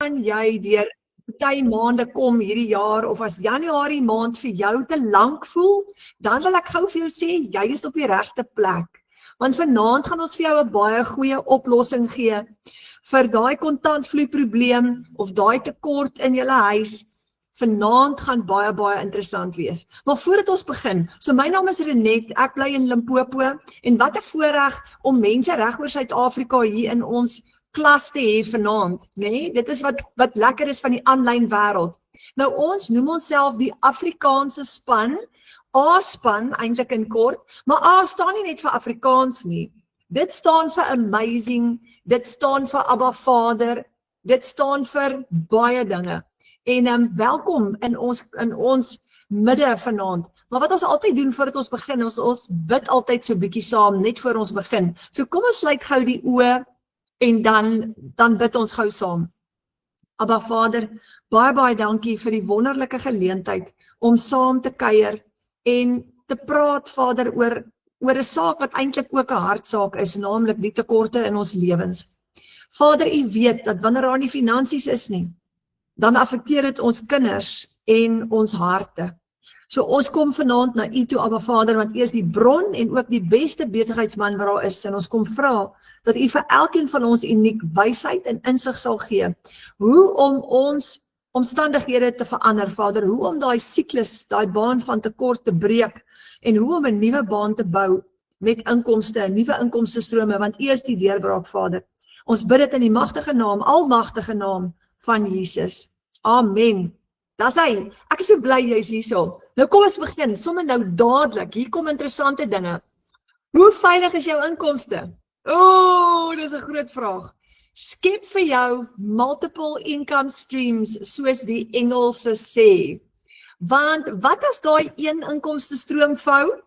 jy deur party maande kom hierdie jaar, of as Januarie maand vir jou te lank voel, dan wil ek gou vir jou sê, jy is op die regte plek. Want vanaand gaan ons vir jou 'n baie goeie oplossing gee vir daai kontantvloeiprobleem of daai tekort in jou huis. Vanaand gaan baie interessant wees. Maar voordat ons begin, so my naam is Renet, ek bly in Limpopo, en wat 'n voorreg om mense reg oor Suid-Afrika hier in ons klas te hê vanaand, nee? Dit is wat lekker is van die aanlyn wêreld. Nou ons noem onsself die Afrikaanse span, A-span eintlik in kort, maar A staan nie net vir Afrikaans nie. Dit staan vir amazing, dit staan vir Abba Vader, dit staan vir baie dinge. En welkom in ons midde vanaand. Maar wat ons altyd doen voordat ons begin, ons bid altyd so bietjie saam, net voor ons begin. So kom ons sluit gou die oë en dan bid ons gou saam. Abba Vader, baie dankie vir die wonderlike geleentheid om saam te kuier en te praat, Vader, oor 'n saak wat eintlik ook 'n hartsaak is, naamlik die tekorte in ons lewens. Vader, U weet dat wanneer daar nie finansies is nie, dan affekteer dit ons kinders en ons harte. So ons kom vanaand na U toe, Abba Vader, want U is die bron en ook die beste besigheidsman wat daar is, en ons kom vra dat U vir elkeen van ons uniek wysheid en insig sal gee, hoe om ons omstandighede te verander, Vader, hoe om daai siklus, daai baan van tekort te breek, en hoe om 'n nuwe baan te bou met inkomste, nuwe inkomstestrome, want U is die deurbraak, Vader. Ons bid dit in die magtige naam, almagtige naam van Jesus. Amen. Dis hy. Ek is so bly jy's hierso. Nou kom ons begin, sommer nou dadelik. Hier kom interessante dinge. Hoe veilig is jou inkomste? Dis 'n groot vraag. Skep vir jou multiple income streams, soos die Engelse sê. Want wat as daai een inkomstestroom vou?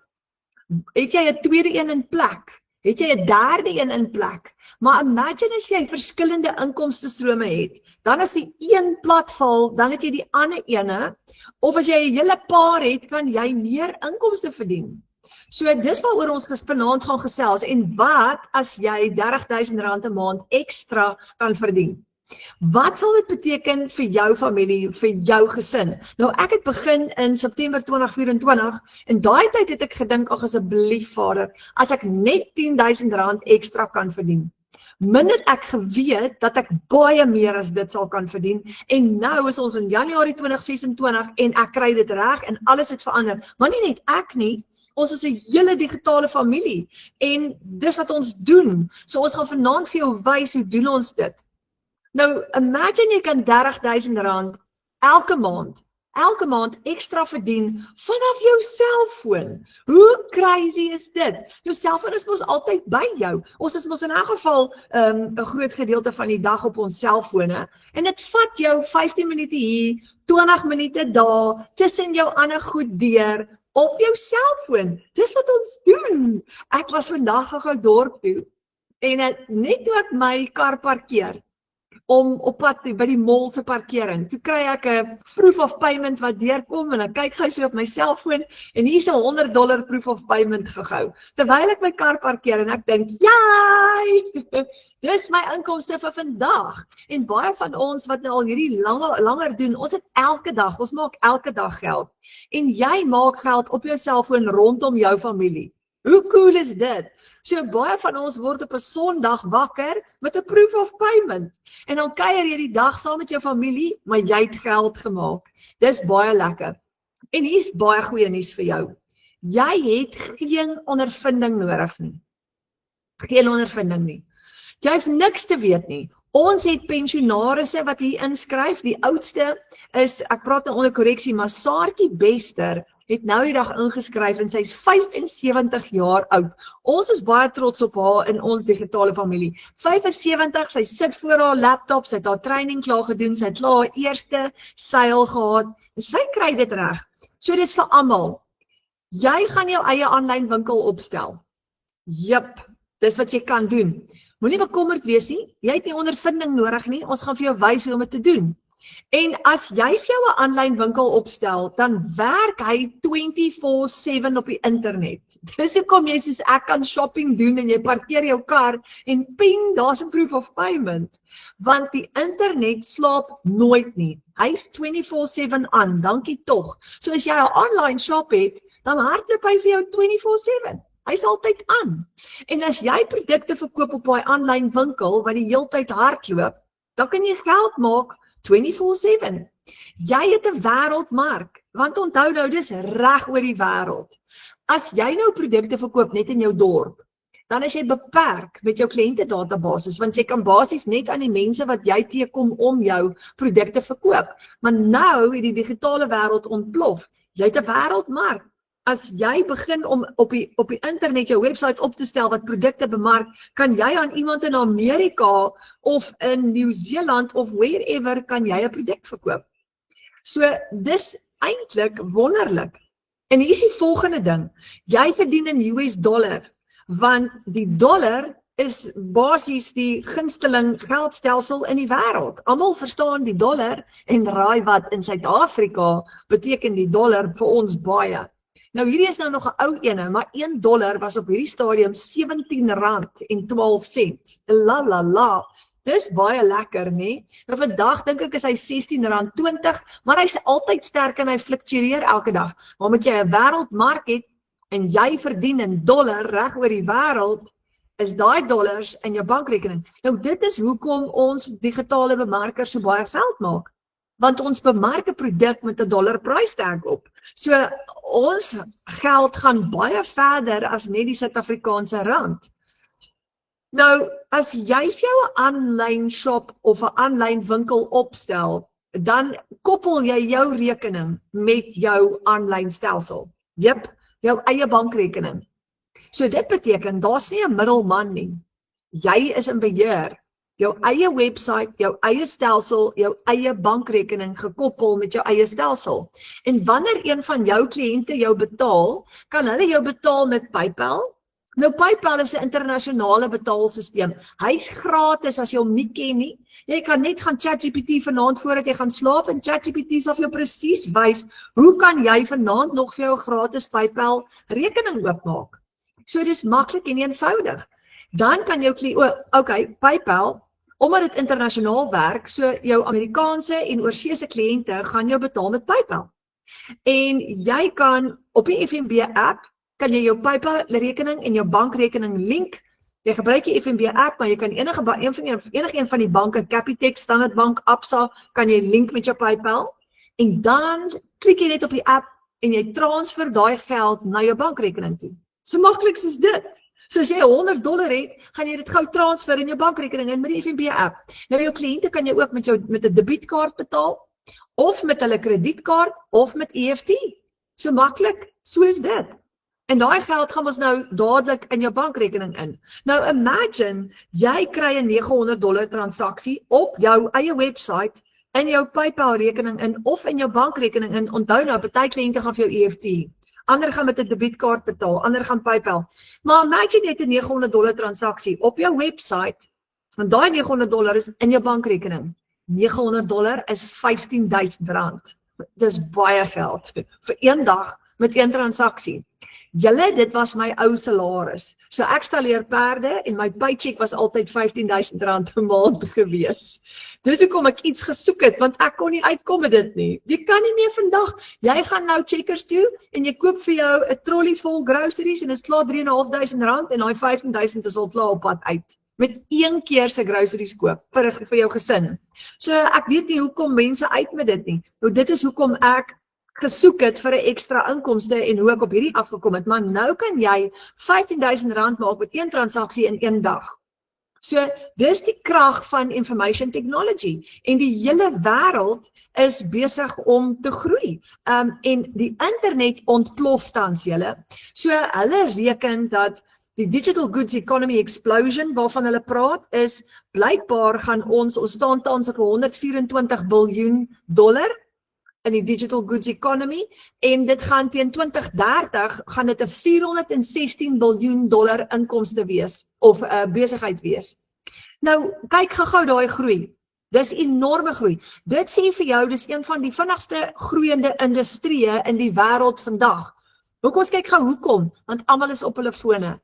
Het jy 'n tweede een in plek? Het jy 'n derde een in plek? Maar imagine as jy verskillende inkomstestrome het, dan as die een platval, dan het jy die ander ene, of as jy 'n hele paar het, kan jy meer inkomste verdien. So dis waaroor ons vanaand gaan gesels, en wat as jy R30.000 'n maand ekstra kan verdien? Wat sal dit beteken vir jou familie, vir jou gesin? Nou ek het begin in September 2024, en daai tyd het ek gedink, ag asseblief Vader, as ek net R10.000 ekstra kan verdien. Min het ek geweet dat ek baie meer as dit sal kan verdien, en nou is ons in Januarie 2026 en ek kry dit reg en alles het verander. Maar nie net ek nie, ons is 'n hele digitale familie, en dis wat ons doen. So ons gaan vanaand vir jou wys hoe doen ons dit. Nou, imagine jy kan R30.000 elke maand ekstra verdien vanaf jou selfoon. Hoe crazy is dit? Jou selfoon is mos altyd by jou. Ons is mos in elk geval 'n groot gedeelte van die dag op ons selfone, en dit vat jou 15 minute hier, 20 minute daar, tussen jou ander goed deur, op jou selfoon. Dis wat ons doen. Ek was vandag gou dorp toe, en net toe ek my kar parkeer, om op pad by die mall te parkering. Toe kry ek 'n proof of payment wat deurkom, en ek kyk gou so op my selfoon, en hier's 'n $100 proof of payment gehou, terwyl ek my kar parkeer, en ek dink, jaai, dis my inkomste vir vandag. En baie van ons wat nou al hierdie langer doen, ons maak elke dag geld, en jy maak geld op jou selfoon rondom jou familie. Hoe cool is dit? So baie van ons word op 'n Sondag wakker met 'n proof of payment. En dan kuier jy die dag saam met jou familie, maar jy het geld gemaak. Dis baie lekker. En hier's baie goeie nuus vir jou. Jy het geen ondervinding nodig nie. Geen ondervinding nie. Jy hoef niks te weet nie. Ons het pensionarisse wat hier inskryf. Die oudste is, ek praat nou onder korreksie, maar Saartjie Bester het nou die dag ingeskryf, en sy is 75 jaar oud. Ons is baie trots op haar in ons digitale familie. 75, sy sit voor haar laptop, sy het haar training klaar gedoen, sy het klaar haar eerste seil gehad, en sy kry dit reg. So dis vir almal. Jy gaan jou eie aanlyn winkel opstel. Jep, dis wat jy kan doen. Moenie bekommerd wees nie, jy het nie ondervinding nodig nie, ons gaan vir jou wys hoe om dit te doen. En as jy vir jou 'n aanlyn winkel opstel, dan werk hy 24/7 op die internet. Dis hoekom jy soos ek kan shopping doen en jy parkeer jou kar en ping, daar's 'n proof of payment. Want die internet slaap nooit nie. Hy's 24/7 aan, dankie tog. So as jy 'n online shop het, dan hardloop hy vir jou 24/7. Hy's altyd aan. En as jy produkte verkoop op daai aanlyn winkel wat die heeltyd hardloop, dan kan jy geld maak 24/7. Jy het 'n wêreldmark, want onthou nou, dis reg oor die wêreld. As jy nou produkte verkoop net in jou dorp, dan is jy beperk met jou kliëntedatabasis, want jy kan basies net aan die mense wat jy teekom om jou produkte verkoop. Maar nou het die digitale wêreld ontplof. Jy het 'n wêreldmark. As jy begin om op die internet jou webwerf op te stel wat produkte bemark, kan jy aan iemand in Amerika of in Nieu-Seeland of wherever kan jy 'n produk verkoop. So dis eintlik wonderlik. En hier is die volgende ding. Jy verdien in US dollar, want die dollar is basies die gunsteling geldstelsel in die wêreld. Almal verstaan die dollar en raai wat, in Suid-Afrika beteken die dollar vir ons baie. Nou hierdie is nou nog 'n ou ene, maar $1 was op hierdie stadium R17.12. La. Dis baie lekker, nee. Nou vandag dink ek is hy R16.20, maar hy's altyd sterk en hy fluktueer elke dag. Maar omdat jy 'n wêreldmark het en jy verdien in dollar reg oor die wêreld, is daai dollars in jou bankrekening. Nou dit is hoekom ons digitale bemarkers so baie geld maak. Want ons bemark 'n produk met 'n dollar price tag op. So ons geld gaan baie verder as net die Suid-Afrikaanse rand. Nou, as jy vir jou 'n aanlyn shop of 'n aanlyn winkel opstel, dan koppel jy jou rekening met jou aanlyn stelsel. Jep, jou eie bankrekening. So dit beteken, daar's nie 'n middelman nie. Jy is in beheer. Jou eie webwerf, jou eie stelsel, jou eie bankrekening gekoppel met jou eie stelsel. En wanneer een van jou kliënte jou betaal, kan hulle jou betaal met PayPal. Nou PayPal is 'n internasionale betaalsisteem. Hy's gratis as jy hom nie ken nie. Jy kan net gaan ChatGPT vanaand voordat jy gaan slaap en ChatGPT sal vir jou presies wys hoe kan jy vanaand nog vir jou 'n gratis PayPal rekening oopmaak. So dis maklik en eenvoudig. Dan kan jou PayPal, omdat dit internasionaal werk, so jou Amerikaanse en oorseese kliënte gaan jou betaal met PayPal. En jy kan op die FNB app, kan jy jou PayPal rekening en jou bankrekening link. Jy gebruik die FNB app, maar jy kan enige een van die banke, Capitec, Standard Bank, Absa, kan jy link met jou PayPal. En dan klik jy net op die app en jy transfer daai geld na jou bankrekening toe. So maklik is dit. So as jy $100 het, gaan jy dit gou transfer in jou bankrekening in met die FNB app. Nou jou kliënte kan jy ook met 'n debietkaart betaal, of met hulle kredietkaart, of met EFT. So maklik, so is dit. En daai geld gaan ons nou dadelik in jou bankrekening in. Nou imagine, jy kry 'n $900 transaksie op jou eie webwerf, in jou PayPal rekening in, of in jou bankrekening in. Onthou nou, party kliënte gaan vir jou EFT. Ander gaan met 'n debietkaart betaal, ander gaan PayPal. Maar imagine jy het 'n $900 transaksie op jou webwerf, want daai $900 is in jou bankrekening. $900 is R15.000. Dis baie geld vir een dag met een transaksie. Dit was my ou salaris. So ek stalleer perde en my paycheck was altyd R15.000 per maand gewees. Dis hoekom ek iets gesoek het, want ek kon nie uitkom met dit nie. Jy kan nie meer vandag. Jy gaan nou Checkers toe en jy koop vir jou 'n trolley vol groceries en dit is klaar R3.500 en daai R15.000 is al klaar op pad uit. Met een keer se groceries koop vir jou gesin. So ek weet nie hoekom mense uit met dit nie. Nou dit is hoekom ek gesoek het vir 'n ekstra inkomste en hoe ek op hierdie afgekom het, maar nou kan jy R15.000 maak met een transaksie in een dag. So dis die krag van information technology en die hele wêreld is besig om te groei. En die internet ontplof tans julle. So hulle reken dat die digital goods economy explosion waarvan hulle praat is blykbaar gaan ons staan tans op $124 biljoen in die digital goods economy en dit gaan teen 2030 gaan dit 'n $416 biljoen inkomste wees of besigheid wees. Nou kyk gou daai groei. Dis enorme groei. Dit sê vir jou, dis een van die vinnigste groeiende industrieë in die wêreld vandag. Kom ons kyk gou hoekom, want almal is op hulle fone.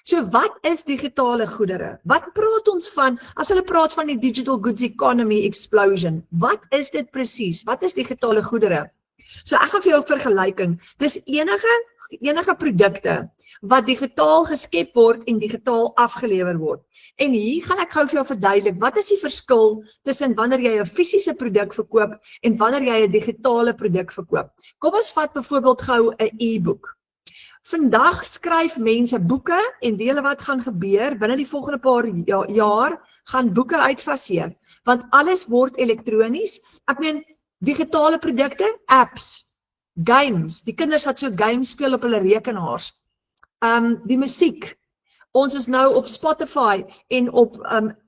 So wat is digitale goedere? Wat praat ons van, as hulle praat van die digital goods economy explosion, wat is dit presies? Wat is digitale goedere? So ek gaan vir jou 'n vergelyking. Dis enige produkte wat digitaal geskep word en digitaal afgelewer word. En hier gaan ek gou vir jou verduidelik, wat is die verskil tussen wanneer jy 'n fisiese produk verkoop en wanneer jy 'n digitale produk verkoop. Kom ons vat byvoorbeeld gou 'n e-boek. Vandag skryf mense boeke en weet julle wat gaan gebeur? Binne die volgende paar jaar gaan boeke uitfaseer, want alles word elektronies. Ek meen, digitale produkte, apps, games, die kinders wat so games speel op hulle rekenaars, die musiek. Ons is nou op Spotify en op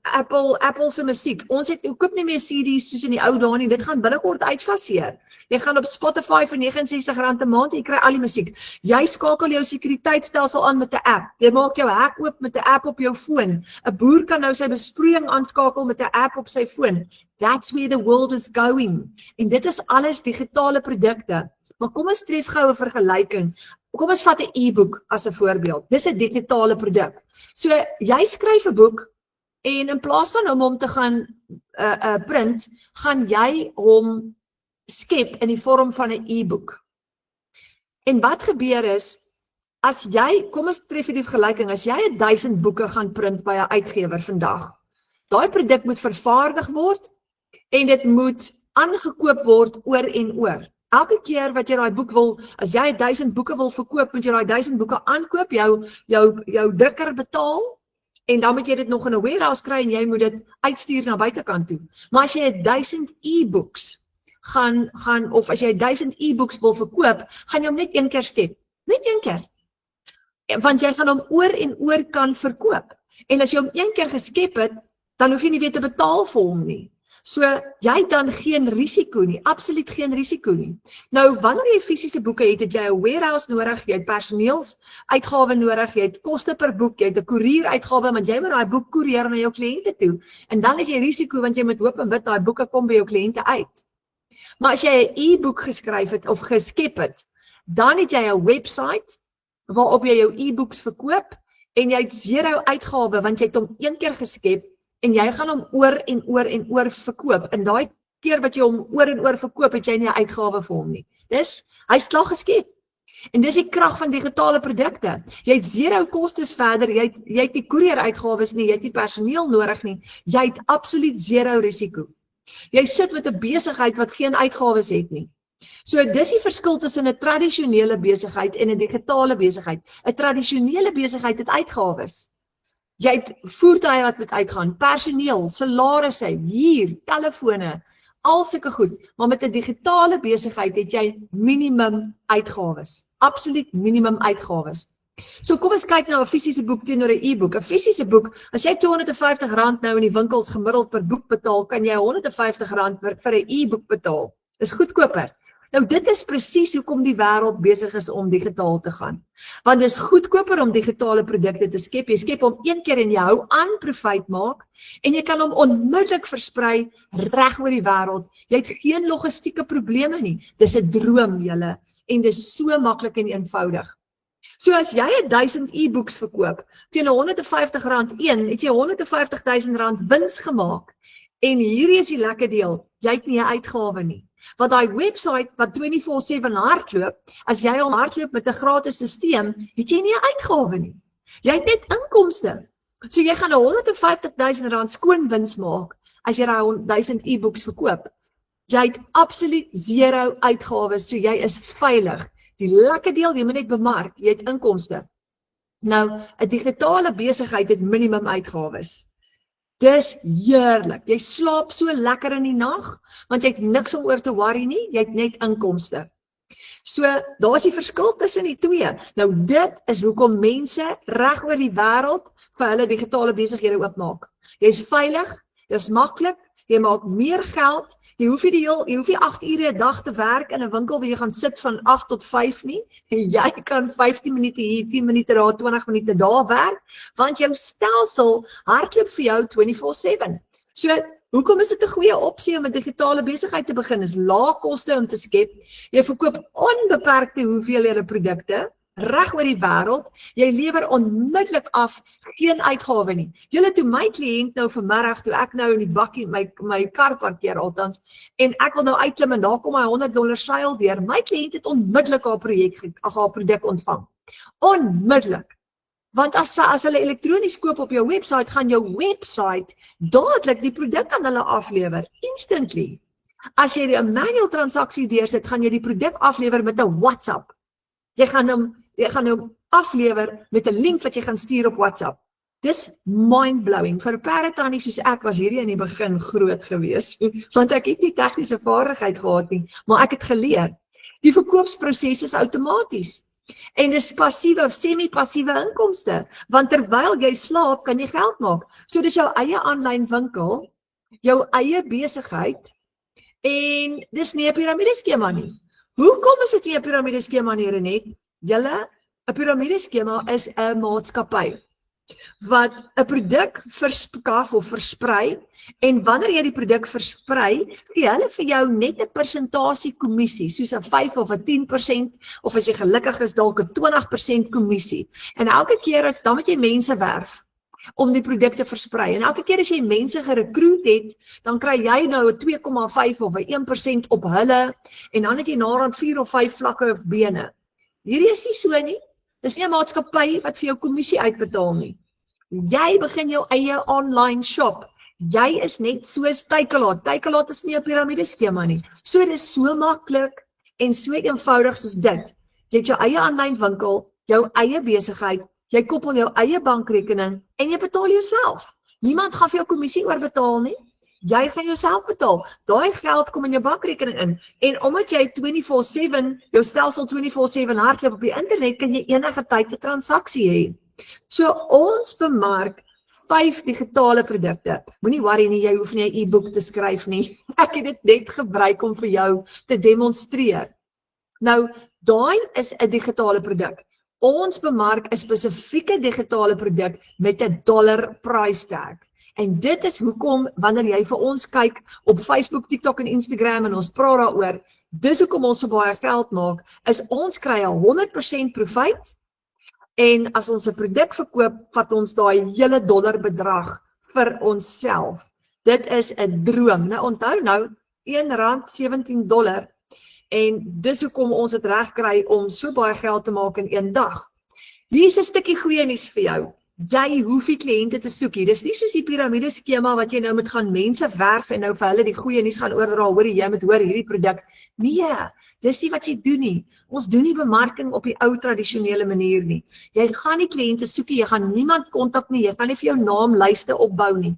Apple se musiek. Ons koop nie meer CD's soos in die ou dae nie. Dit gaan binnekort uitfaseer. Jy gaan op Spotify vir R69 'n maand en jy kry al die musiek. Jy skakel jou sekuriteitstelsel aan met 'n app. Jy maak jou hek oop met 'n app op jou foon. 'n Boer kan nou sy besproeiing aanskakel met 'n app op sy foon. That's where the world is going. En dit is alles digitale produkte. Maar kom ons tref gou 'n vergelyking. Kom ons vat 'n e-boek as 'n voorbeeld. Dis 'n digitale produk. So jy skryf 'n boek en in plaas van hom te gaan print, gaan jy hom skep in die vorm van 'n e-boek. En wat gebeur is, as jy, kom ons tref die vergelyking, as jy 1000 boeke gaan print by 'n uitgewer vandag, daai produk moet vervaardig word en dit moet aangekoop word oor en oor. Elke keer wat jy daai boek wil, as jy 1000 boeke wil verkoop, moet jy daai 1000 boeke aankoop, jou drukker betaal, en dan moet jy dit nog in 'n warehouse kry en jy moet dit uitstuur na buitekant toe. Maar as jy 1000 e-books of as jy 1000 e-books wil verkoop, gaan jy hom net een keer skep. Net een keer. Want jy gaan hom oor en oor kan verkoop. En as jy hom een keer geskep het, dan hoef jy nie weer te betaal vir hom nie. So, jy het dan geen risiko nie, absoluut geen risiko nie. Nou, wanneer jy fisiese boeke het, het jy 'n warehouse nodig, jy het personeelsuitgawe nodig, jy het koste per boek, jy het 'n koerieruitgawe, want jy moet daai boek koerier na jou kliënte toe. En dan het jy risiko, want jy moet hoop en bid daai boeke kom by jou kliënte uit. Maar as jy 'n e-boek geskryf het of geskep het, dan het jy 'n website waarop jy jou e-books verkoop en jy het 0 uitgawe, want jy het hom een keer geskep en jy gaan hom oor en oor en oor verkoop. En daai keer wat jy hom oor en oor verkoop, het jy nie 'n uitgawe vir hom nie. Hy's klaar geskep. En dis die krag van digitale produkte. Jy het 0 kostes verder, jy het nie koerieruitgawes nie, jy het nie personeel nodig nie, jy het absoluut 0 risiko. Jy sit met 'n besigheid wat geen uitgawes het nie. So dis die verskil tussen 'n tradisionele besigheid en 'n digitale besigheid. 'n Tradisionele besigheid het uitgawes. Jy het voertuie wat moet uitgaan, personeel, salarisse, huur, telefone, al sulke goed. Maar met 'n digitale besigheid het jy minimum uitgawes. Absoluut minimum uitgawes. So kom ons kyk na 'n fisiese boek teenoor 'n e-boek. 'n Fisiese boek, as jy R250 nou in die winkels gemiddeld per boek betaal, kan jy R150 vir 'n e-boek betaal. Dis goedkoper. Nou dit is presies hoekom die wêreld besig is om digitaal te gaan. Want dis goedkoper om digitale produkte te skep. Jy skep hom een keer en jy hou aan profijt maak en jy kan hom onmiddellik versprei reg oor die wêreld. Jy het geen logistieke probleme nie. Dis 'n droom julle en dis so maklik en eenvoudig. So as jy 1000 e-books verkoop teen R150 een, het jy R150.000 wins gemaak. En hierdie is die lekker deel, jy het nie 'n uitgawe nie. Want daai website wat 24/7 hardloop, as jy hom hardloop met 'n gratis stelsel, het jy nie 'n uitgawe nie. Jy het net inkomste. So jy gaan R150.000 skoon wins maak as jy daai 1000 e-books verkoop. Jy het absoluut 0 uitgawes, so jy is veilig. Die lekker deel, jy moet net bemark, jy het inkomste. Nou, 'n digitale besigheid het minimum uitgawes. Dis heerlik. Jy slaap so lekker in die nag, want jy het niks om oor te worry nie, jy het net inkomste. So, daar is die verskil tussen die twee. Nou, dit is hoekom mense reg oor die wêreld vir hulle digitale besighede oopmaak. Jy's veilig, dis maklik, jy maak meer geld, jy hoef nie 8 ure 'n dag te werk in 'n winkel waar jy gaan sit van 8 tot 5 nie. Jy kan 15 minute hier, 10 minute daar, 20 minute daar werk, want jou stelsel hardloop vir jou 24/7. So, Hoekom is dit 'n goeie opsie om 'n digitale besigheid te begin? Is lae koste om te skep. Jy verkoop onbeperkte hoeveelhede produkte reg oor die wêreld. Jy lewer onmiddellik af, geen uitgawe nie. Julle toe my kliënt nou vanmiddag toe ek nou in die bakkie my kar parkeer althans en ek wil nou uitklim en daar kom hy $100 seil deur. My kliënt het onmiddellik haar produk ontvang. Onmiddellik. Want as hulle elektronies koop op jou website, gaan jou website dadelik die produk aan hulle aflewer, instantly. As jy 'n manual transaksie deursit, gaan jy die produk aflewer met 'n WhatsApp. Jy gaan hom aflewer met 'n link wat jy gaan stuur op WhatsApp. Dis mind-blowing. Vir 'n perdetannie soos ek was hierdie in die begin groot gewees, want ek het nie tegniese vaardigheid gehad nie, maar ek het geleer. Die verkoopsproses is outomaties. En dis passiewe of semi-passiewe inkomste, want terwyl jy slaap, kan jy geld maak. So dis jou eie aanlyn winkel, jou eie besigheid, en dis nie 'n piramideskema nie. Hoekom is dit nie 'n piramideskema nie, Renet? Julle, 'n piramideskema is 'n maatskappy wat 'n produk verskaf of versprei, en wanneer jy die produk versprei, gee hulle vir jou net 'n persentasie kommissie, soos 'n 5 of 'n 10%, of as jy gelukkig is dalk 'n 20% kommissie. En elke keer dan moet jy mense werf om die produk te versprei. En elke keer as jy mense gerekruut het, dan kry jy nou 'n 2,5 of 'n 1% op hulle, en dan het jy naderhand 4 of 5 vlakke of bene. Hierdie is nie so nie. Dis nie 'n maatskappy wat vir jou kommissie uitbetaal nie. Jy begin jou eie online shop. Jy is net soos Takealot. Takealot is nie 'n piramideskema nie. So dit is so maklik en so eenvoudig soos dit. Jy het jou eie aanlyn winkel, jou eie besigheid, jy koppel jou eie bankrekening en jy betaal jouself. Niemand gaan vir jou kommissie oorbetaal nie. Jy gaan jouself betaal. Daai geld kom in jou bankrekening in. En omdat jy 24/7, jou stelsel 24/7 hardloop op die internet, kan jy enige tyd 'n transaksie hê. So ons bemark 5 digitale produkte. Moenie worry nie, jy hoef nie 'n e-boek te skryf nie. Ek het dit net gebruik om vir jou te demonstreer. Nou, daai is 'n digitale produk. Ons bemark 'n spesifieke digitale produk met 'n dollar price tag. En dit is hoekom wanneer jy vir ons kyk op Facebook, TikTok en Instagram en ons praat daaroor, dis hoekom ons so baie geld maak, is ons kry 'n 100% profijt. En as ons 'n produk verkoop, vat ons daai hele dollarbedrag vir onsself. Dit is 'n droom. Nou onthou nou, $1.17. En dis hoekom ons dit reg kry om so baie geld te maak in een dag. Hier is 'n stukkie goeie nuus vir jou. Jy hoef nie kliënte te soek hier. Dis nie soos die piramideskema wat jy nou moet gaan mense werf en nou vir hulle die goeie nuus gaan oordra, hoor jy moet hoor hierdie produk. Nee, dis nie wat jy doen nie. Ons doen nie bemarking op die ou tradisionele manier nie. Jy gaan nie kliënte soek nie, jy gaan niemand kontak nie, jy gaan nie vir jou naamlyste opbou nie.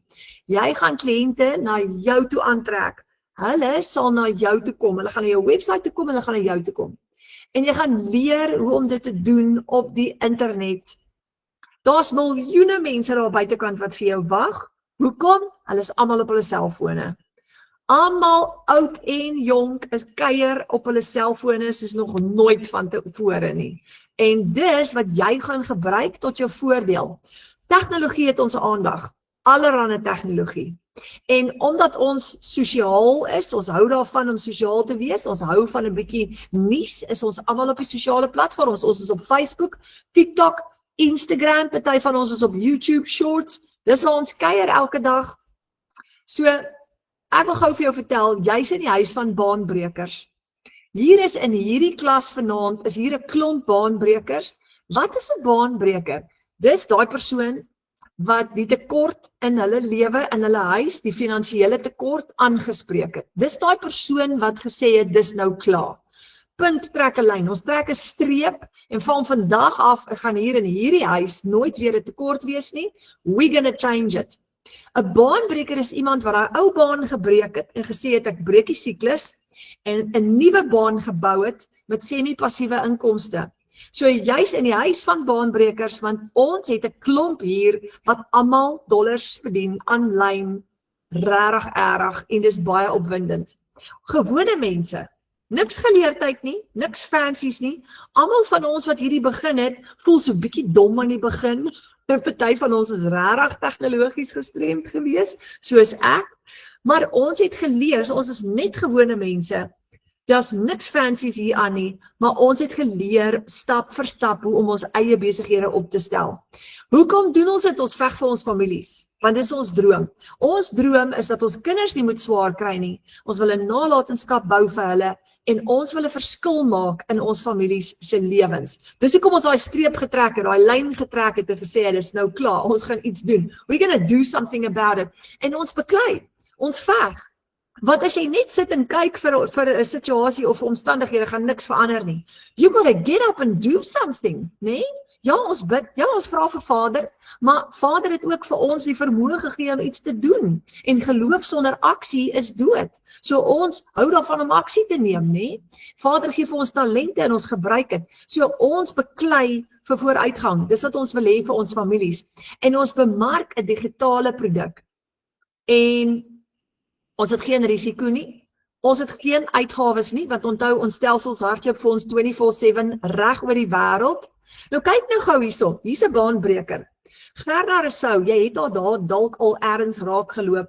Jy gaan kliënte na jou toe aantrek. Hulle sal na jou toe kom, hulle gaan na jou webwerf toe kom, hulle gaan na jou toe kom. En jy gaan leer hoe om dit te doen op die internet. Daar's miljoene mense daar buitekant wat vir jou wag. Hoekom? Hulle is almal op hulle selfone. Almal oud en jonk is kuier op hulle selfone soos nog nooit van tevore nie. En dis wat jy gaan gebruik tot jou voordeel. Tegnologie het ons aandag. Allerhande tegnologie. En omdat ons sosiaal is, ons hou daarvan om sosiaal te wees, ons hou van 'n bietjie nuus, is ons almal op die sosiale platforms. Ons is op Facebook, TikTok, Instagram, party van ons is op YouTube Shorts. Dis waar ons kuier elke dag. So, ek wil gou vir jou vertel, jy's in die huis van baanbrekers. Hier is in hierdie klas vanaand, is hier 'n klomp baanbrekers. Wat is 'n baanbreker? Dis daai persoon wat die tekort in hulle lewe, in hulle huis, die finansiële tekort aangespreek het. Dis daai persoon wat gesê het, dis nou klaar. Punt, trek 'n lyn. Ons trek 'n streep en van vandag af gaan hier in hierdie huis nooit weer 'n tekort wees nie. We're gonna change it. 'n Baanbreker is iemand wat daai ou baan gebreek het en gesê het ek breek die siklus en 'n nuwe baan gebou het met semi-passiewe inkomste. So jy's in die huis van baanbrekers, want ons het 'n klomp hier wat almal dollars verdien aanlyn, regtig erg, en dis baie opwindend. Gewone mense, niks geleerdheid nie, niks fancies nie. Almal van ons wat hierdie begin het, voel so bietjie dom aan die begin. 'n Party van ons is regtig tegnologies gestremd geweest, soos ek. Maar ons het geleer, so ons is net gewone mense. Daar's niks fancies hier aan nie, maar ons het geleer stap vir stap hoe om ons eie besighede op te stel. Hoekom doen ons dit? Ons veg vir ons families, want dis ons droom. Ons droom is dat ons kinders nie moet swaar kry nie. Ons wil 'n nalatenskap bou vir hulle en ons wil 'n verskil maak in ons families se lewens. Dis hoekom ons daai streep getrek het, daai lyn getrek het en gesê het, dis nou klaar, ons gaan iets doen. We're gonna do something about it. En ons beklei, ons veg. Want as jy net sit en kyk vir 'n situasie of omstandighede, gaan niks verander nie. You gotta get up and do something, nee? Ja, ons bid, ja, ons vra vir Vader, maar Vader het ook vir ons die vermoë gegee om iets te doen. En geloof sonder aksie is dood. So ons hou daarvan om aksie te neem, nee? Vader gee vir ons talente en ons gebruik dit. So ons beklei vir vooruitgang. Dis wat ons wil hê vir ons families. En ons bemark 'n digitale produk. En ons het geen risiko nie. Ons het geen uitgawes nie, want onthou ons stelsels hardloop vir ons 24/7 reg oor die wêreld. Nou kyk nou gou hierso, hier's 'n baanbreker. Gerda Rousseau, jy het haar daar dalk al ergens raak geloop.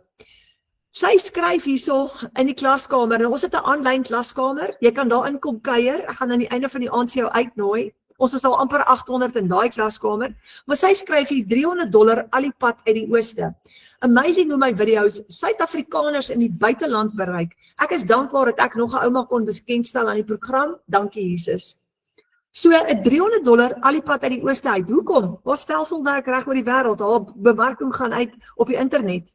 Sy skryf hierso in die klaskamer. Nou, ons het 'n aanlyn klaskamer. Jy kan daarin kom kuier. Ek gaan aan die einde van die aand vir jou uitnooi. Ons is al amper 800 in daai klaskamer. Maar sy skryf hier $300 al die pad uit die ooste. Amazing hoe my video's Suid-Afrikaners in die buiteland bereik. Ek is dankbaar dat ek nog 'n ouma kon bekendstel aan die program. Dankie Jesus. So 'n $300 al die pad uit die ooste uit. Hoekom? Ons stelsel werk reg oor die wêreld. Haar bemarking gaan uit op die internet.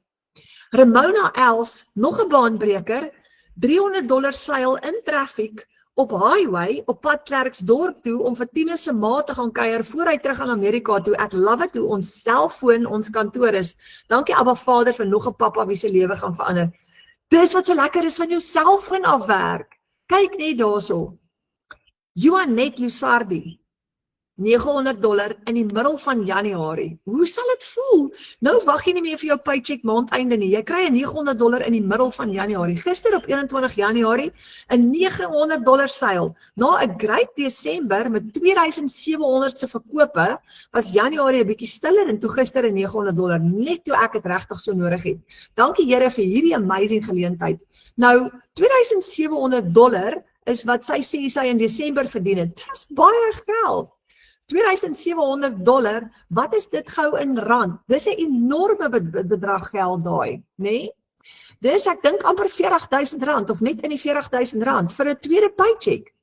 Ramona Els, nog 'n baanbreker, $300 seil in traffic op highway op pad Klerksdorp toe om vir Tine se ma te gaan kuier voor hy terug aan Amerika toe. Ek love it hoe ons selfoon ons kantoor is. Dankie Abba Vader vir nog 'n pappa wie se lewe gaan verander. Dis wat so lekker is van jou selfoon afwerk. Kyk net daarso. Joanet Lusardi, $900 in die middel van Januarie. Hoe sal dit voel? Nou wag jy nie meer vir jou paycheck maandeinde nie. Jy kry 'n $900 in die middel van Januarie. Gister op 21 Januarie 'n $900 seil. Na 'n great Desember met 2700 se verkope, was Januarie 'n bietjie stiller en toe gister 'n $900 net toe ek dit regtig so nodig het. Dankie Here vir hierdie amazing geleentheid. Nou $2700 is wat sy sê sy in Desember verdien het. Dis baie geld. $2700, wat is dit gou in rand? Dis 'n enorme bedrag geld daai, nê? Dis ek dink amper R40,000 of net in die R40,000 vir 'n tweede paycheck.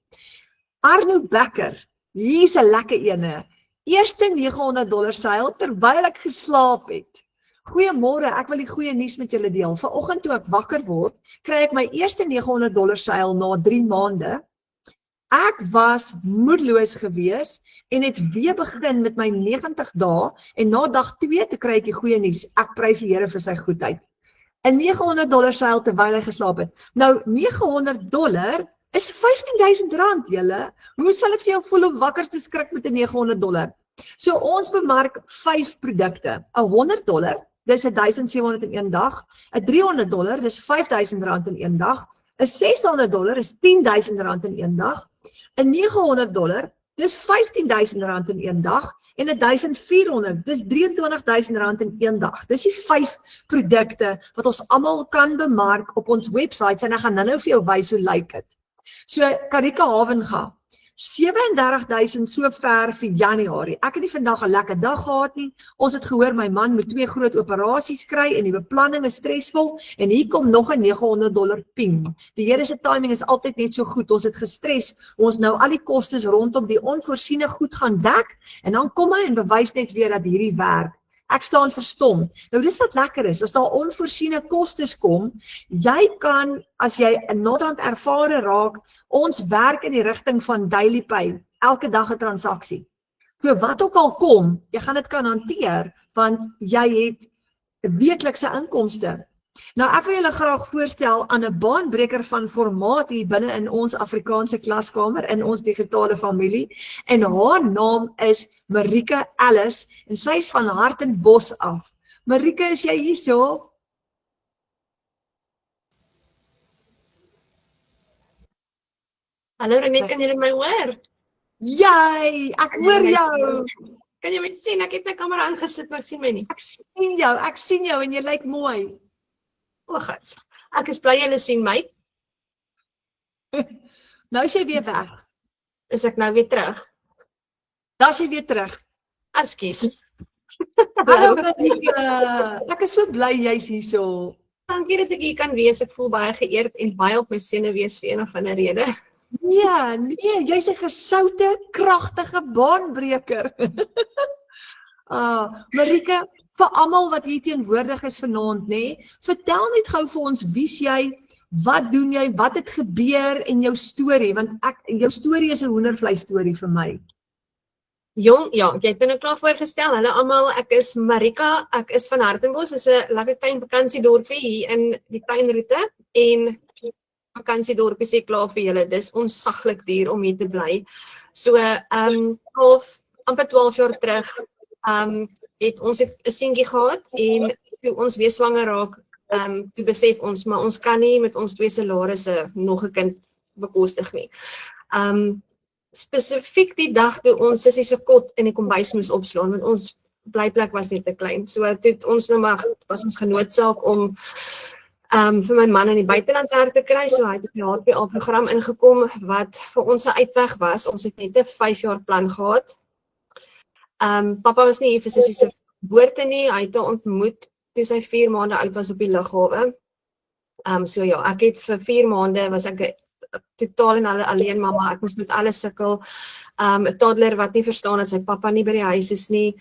Arno Becker, hier's 'n lekker ene. Eerste $900 seil terwyl ek geslaap het. Goeiemôre, ek wil die goeie nuus met julle deel. Vanoggend toe ek wakker word, kry ek my eerste $900 seil na 3 maande. Ek was moedeloos gewees en het weer begin met my 90 dae en na dag 2 te kry ek die goeie nuus. Ek prys die Here vir sy goedheid. 'n $900 seil terwyl hy geslaap het. Nou $900 is R15,000 julle. Hoe sal dit vir jou voel om wakker te skrik met 'n $900? So ons bemark 5 produkte. $100, dis 1,700 in een dag. 300, dis R5,000 in een dag. 600 is R10,000 in een dag. 900, dis R15,000 in een dag. En 1,400, dis R23,000 in een dag. Dis die 5 produkte wat ons almal kan bemark op ons websites en ek gaan nou vir jou wys hoe lyk dit. So Karika Havenga, 37,000 so ver vir Januarie. Ek het nie vandag 'n lekker dag gehad nie. Ons het gehoor my man moet 2 groot operasies kry en die beplanning is stresvol en hier kom nog 'n $900 ping. Die Here se timing is altyd net so goed. Ons het gestres. Ons nou al die kostes rondom die onvoorsiene goed gaan dek en dan kom hy en bewys net weer dat hierdie werk. Ek staan verstom. Nou dis wat lekker is, as daar onvoorsiene kostes kom, jy kan, as jy naderhand ervare raak, ons werk in die rigting van daily pay, elke dag 'n transaksie. So wat ook al kom, jy gaan dit kan hanteer, want jy het weeklikse inkomste. Nou ek wil julle graag voorstel aan 'n baanbreker van formaat hier binne in ons Afrikaanse klaskamer, in ons digitale familie, en haar naam is Marika Ellis, en sy is van Hartenbos af. Marika, is jy hierso? Hallo René, kan julle my hoor? Jy, ek hoor jou. Kan jy my sien? Ek het my kamera aangesit, maar ek sien my nie. Ek sien jou en jy lyk mooi. O, gats. Ek is bly julle sien my. Nou is jy weer weg. Is ek nou weer terug? Dan is jy weer terug. Ekskuus. Hallo Marika, ek is so bly jy's hierso. Dankie dat ek hier kan wees. Ek voel baie geëerd en baie op my senuwees vir een of ander rede. Nee, jy's 'n gesoute, kragtige baanbreker. Marika, vir almal wat hier teenwoordig is vanaand, nê, vertel net gou vir ons wie's jy, wat doen jy, wat het gebeur en jou storie, want jou storie is 'n hoendervleis storie vir my. Jong, ja, jy het binne klaar voorgestel. Hallo almal, ek is Marika. Ek is van Hartenbos. Dit is 'n lekker klein vakansiedorpie hier in die tuinroete en vakansiedorpie sê klaar vir julle. Dis onsaglik duur om hier te bly. So, amper 12 jaar terug, het ons 'n seentjie gehad en toe ons weer swanger raak, toe besef ons maar ons kan nie met ons 2 salarisse nog 'n kind bekostig nie. Spesifiek die dag toe ons sussie se kot in die kombuis moes opslaan, want ons blyplek was net te klein. So toe het ons nou maar was ons genoodsaak om vir my man in die buiteland werk te kry. So hy het op die HPA program ingekom wat vir ons 'n uitweg was. Ons het net 'n 5 jaar plan gehad. Papa was nie hier vir sussie se geboorte nie. Hy het haar ontmoet toe sy 4 maande oud was op die lughawe. So ja, ek het vir 4 maande was ek totaal en alleen mamma, ek moes met alles sukkel. 'n Toddler wat nie verstaan dat sy pappa nie by die huis is nie.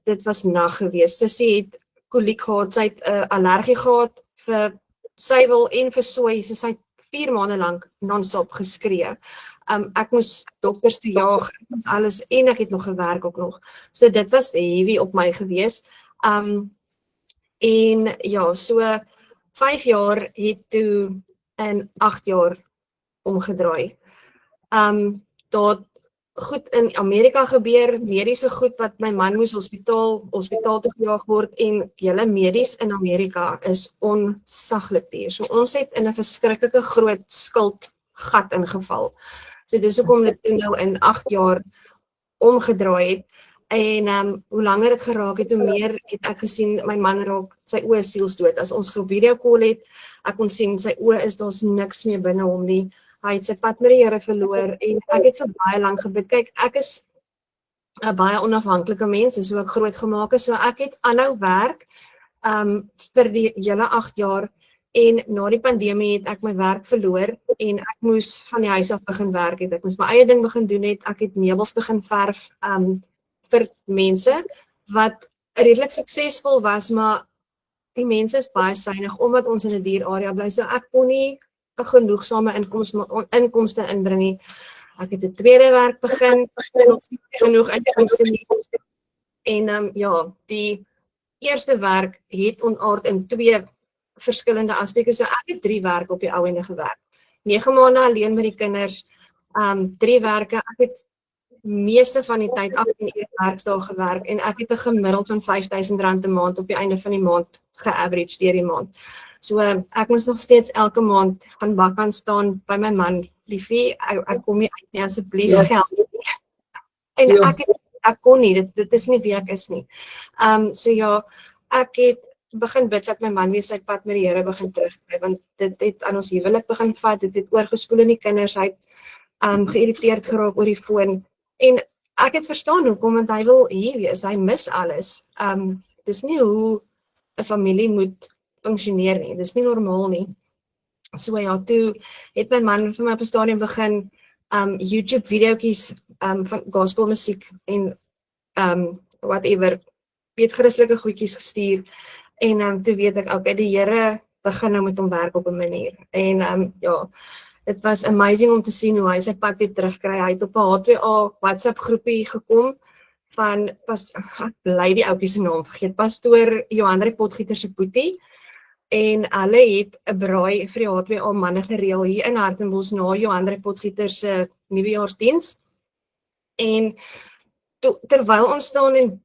Dit was nag geweest. Sussie het koliek gehad, sy het 'n allergie gehad vir suiwel en vir sooi, so sy het 4 maande lank non-stop geskree. Ek moes dokters toe jaag, alles en ek het nog gewerk ook nog. So dit was heavy op my gewees. En ja, so 5 jaar het toe in 8 jaar omgedraai. Daar goed in Amerika gebeur, mediese goed wat my man moes hospitaal toe gejaag word en julle medies in Amerika is onsaglik duur. So ons het in 'n verskriklike groot skuldgat ingeval. So dis hoekom dit toe nou in 8 jaar omgedraai het. En hoe langer dit geraak het, hoe meer het ek gesien my man raak sy oë sielsdood. As ons video call het, ek kon sien sy oë is daar's niks meer binne hom nie. Hy het sy pad met die Here verloor en ek het vir baie lank gebid. Kyk, ek is 'n baie onafhanklike mens, so ek groot gemaak is. So ek het aanhou werk vir die hele 8 jaar en na die pandemie het ek my werk verloor en ek moes van die huis af begin werk het. Ek moes my eie ding begin doen het. Ek het meubels begin verf vir mense wat redelik suksesvol was, maar die mense is baie suinig omdat ons in 'n duur area bly. So ek kon nie 'n genoegsame inkomste inbring nie. Ek het 'n tweede werk begin en ons het genoeg inkomste nie. En ja, die eerste werk het onaard in 2 verskillende aspekte. So ek het 3 werk op die ou ende gewerk. 9 maande alleen met die kinders, 3 werke. Ek het meeste van die tyd 18 uur werkdae gewerk en ek het 'n gemiddeld van R5,000 'n maand op die einde van die maand ge-average deur die maand. So ek moes nog steeds elke maand gaan bak aan staan by my man, liefie, ek kom nie uit nie, asseblief geld. En ek kon nie, dit is nie wie ek is nie. So ja, ek het begin bid dat my man weer sy pad met die Here begin terugkry, want dit het aan ons huwelik begin vat, dit het oorgespoel in die kinders, hy het geïrriteerd geraak oor die foon. En ek het verstaan hoekom, want hy wil hier wees, hy mis alles. Dis nie hoe 'n familie moet funksioneer nie, dis nie normaal nie. So ja, toe het my man vir my op 'n stadium begin YouTube videoetjies van gospel musiek en whatever, weet Christelike goedjies gestuur. En toe weet ek, okay, die Here begin nou met hom werk op 'n manier. En ja, dit was amazing om te sien hoe hy sy pad weer terugkry. Hy het op 'n H2A WhatsApp groepie gekom van ek bly die ouetjie se naam vergeet, pastoor Johan Potgieter se boetie. En hulle het 'n braai vir die H2A manne gereël hier in Hartenbos na Johan Potgieter se nuwejaarsdiens. En terwyl ons staan en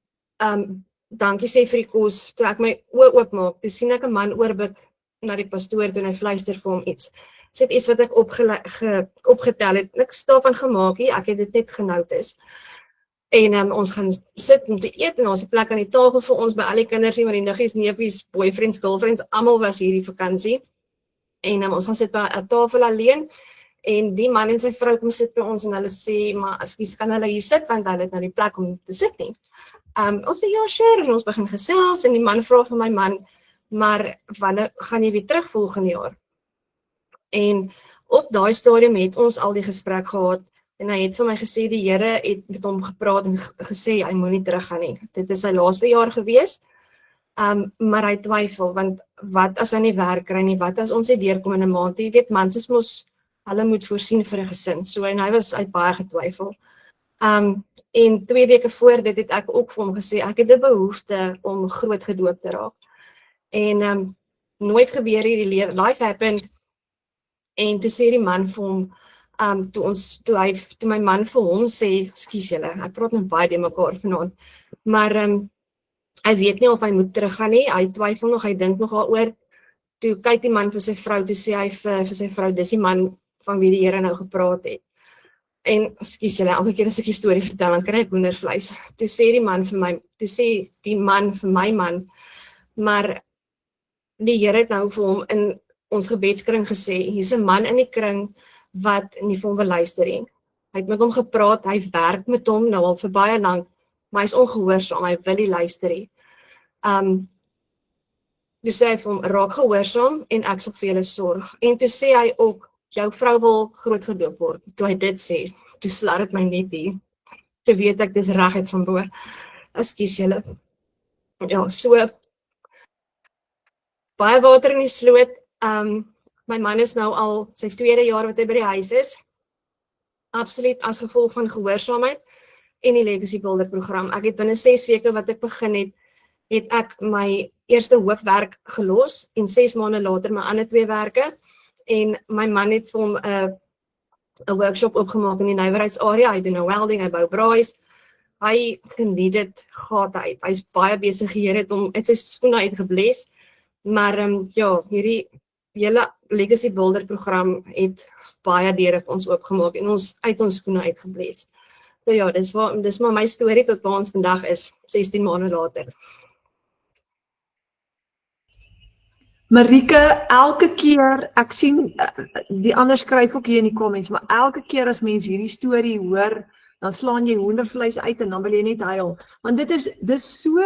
dankie sê vir die kos, toe ek my oë oopmaak, toe sien ek 'n man oorbuk na die pastoor toe hy fluister vir hom iets. Dit is iets wat ek opgetel het, niks daarvan gemaak nie, ek het dit net genoteer. En ons gaan sit om te eet en ons het 'n plek aan die tafel vir ons by al die kinders, maar die niggies, neepies, boyfriends, girlfriends, almal was hierdie vakansie. En ons gaan sit by 'n tafel alleen en die man en sy vrou kom sit by ons en hulle sê, maar ekskuus, kan hulle hier sit want hulle het nou die plek om te sit nie. Ons sê ja, sure, en ons begin gesels en die man vra vir my man, maar wanneer gaan jy weer terug volgende jaar? En op daai stadium het ons al die gesprek gehad en hy het vir my gesê die Here het met hom gepraat en gesê hy moenie teruggaan nie. Dit is sy laaste jaar gewees. Maar hy twyfel want wat as hy nie werk kry nie, wat as ons nie deurkom in 'n maand, jy weet mans is mos hulle moet voorsien vir 'n gesin. So en hy was uit baie getwyfel. En 2 weke voor dit het ek ook vir hom gesê ek het 'n behoefte om groot gedoop te raak. En nooit gebeur hierdie life happened. En toe sê die man vir hom toe my man vir hom sê, ekskuus julle, ek praat nou baie die mekaar vanaand, maar hy weet nie of hy moet teruggaan nie, hy twyfel nog, hy dink nog daaroor. Toe kyk die man vir sy vrou, toe sê hy vir sy vrou, dis die man van wie die Here nou gepraat het. En ekskuus julle, elke keer as ek die storie vertel, dan kry ek hoendervleis. Toe sê die man vir my man, maar die Here het nou vir hom in ons gebedskring gesê, hier's 'n man in die kring wat nie vir hom wil luister nie. Hy het met hom gepraat, hy werk met hom nou al vir baie lank, maar hy is ongehoorsaam, hy wil nie luister nie. Toe sê hy vir hom, raak gehoorsaam en ek sal vir julle sorg. En toe sê hy ook, jou vrou wil groot gedoop word. Toe hy dit sê, toe slaat dit my net hier. Toe weet ek, dis reguit van bo. Ekskuus julle. Ja, so baie water in die sloot. My man is nou al sy 2de jaar wat hy by die huis is. Absoluut as gevolg van gehoorsaamheid en die Legacy Builder program. Ek het binne 6 weke wat ek begin het ek my eerste hoofwerk gelos en 6 maande later my ander 2 werke. En my man het vir hom 'n workshop opgemaak in die nywerheidsarea. Hy doen nou welding, hy bou braais. Hy geniet dit gehad uit. Hy's baie besig, die Here het hom uit sy skoene uitgebles. Maar ja, hierdie hele Legacy Builder program het baie deure vir ons oopgemaak en ons uit ons skoene uitgebles. So ja, dis maar my storie tot waar ons vandag is, 16 maande later. Marike, elke keer, ek sien, die ander skryf ook hier in die comments, maar elke keer as mens hierdie storie hoor, dan slaan jy hoendervleis uit en dan wil jy net huil. Want dis so,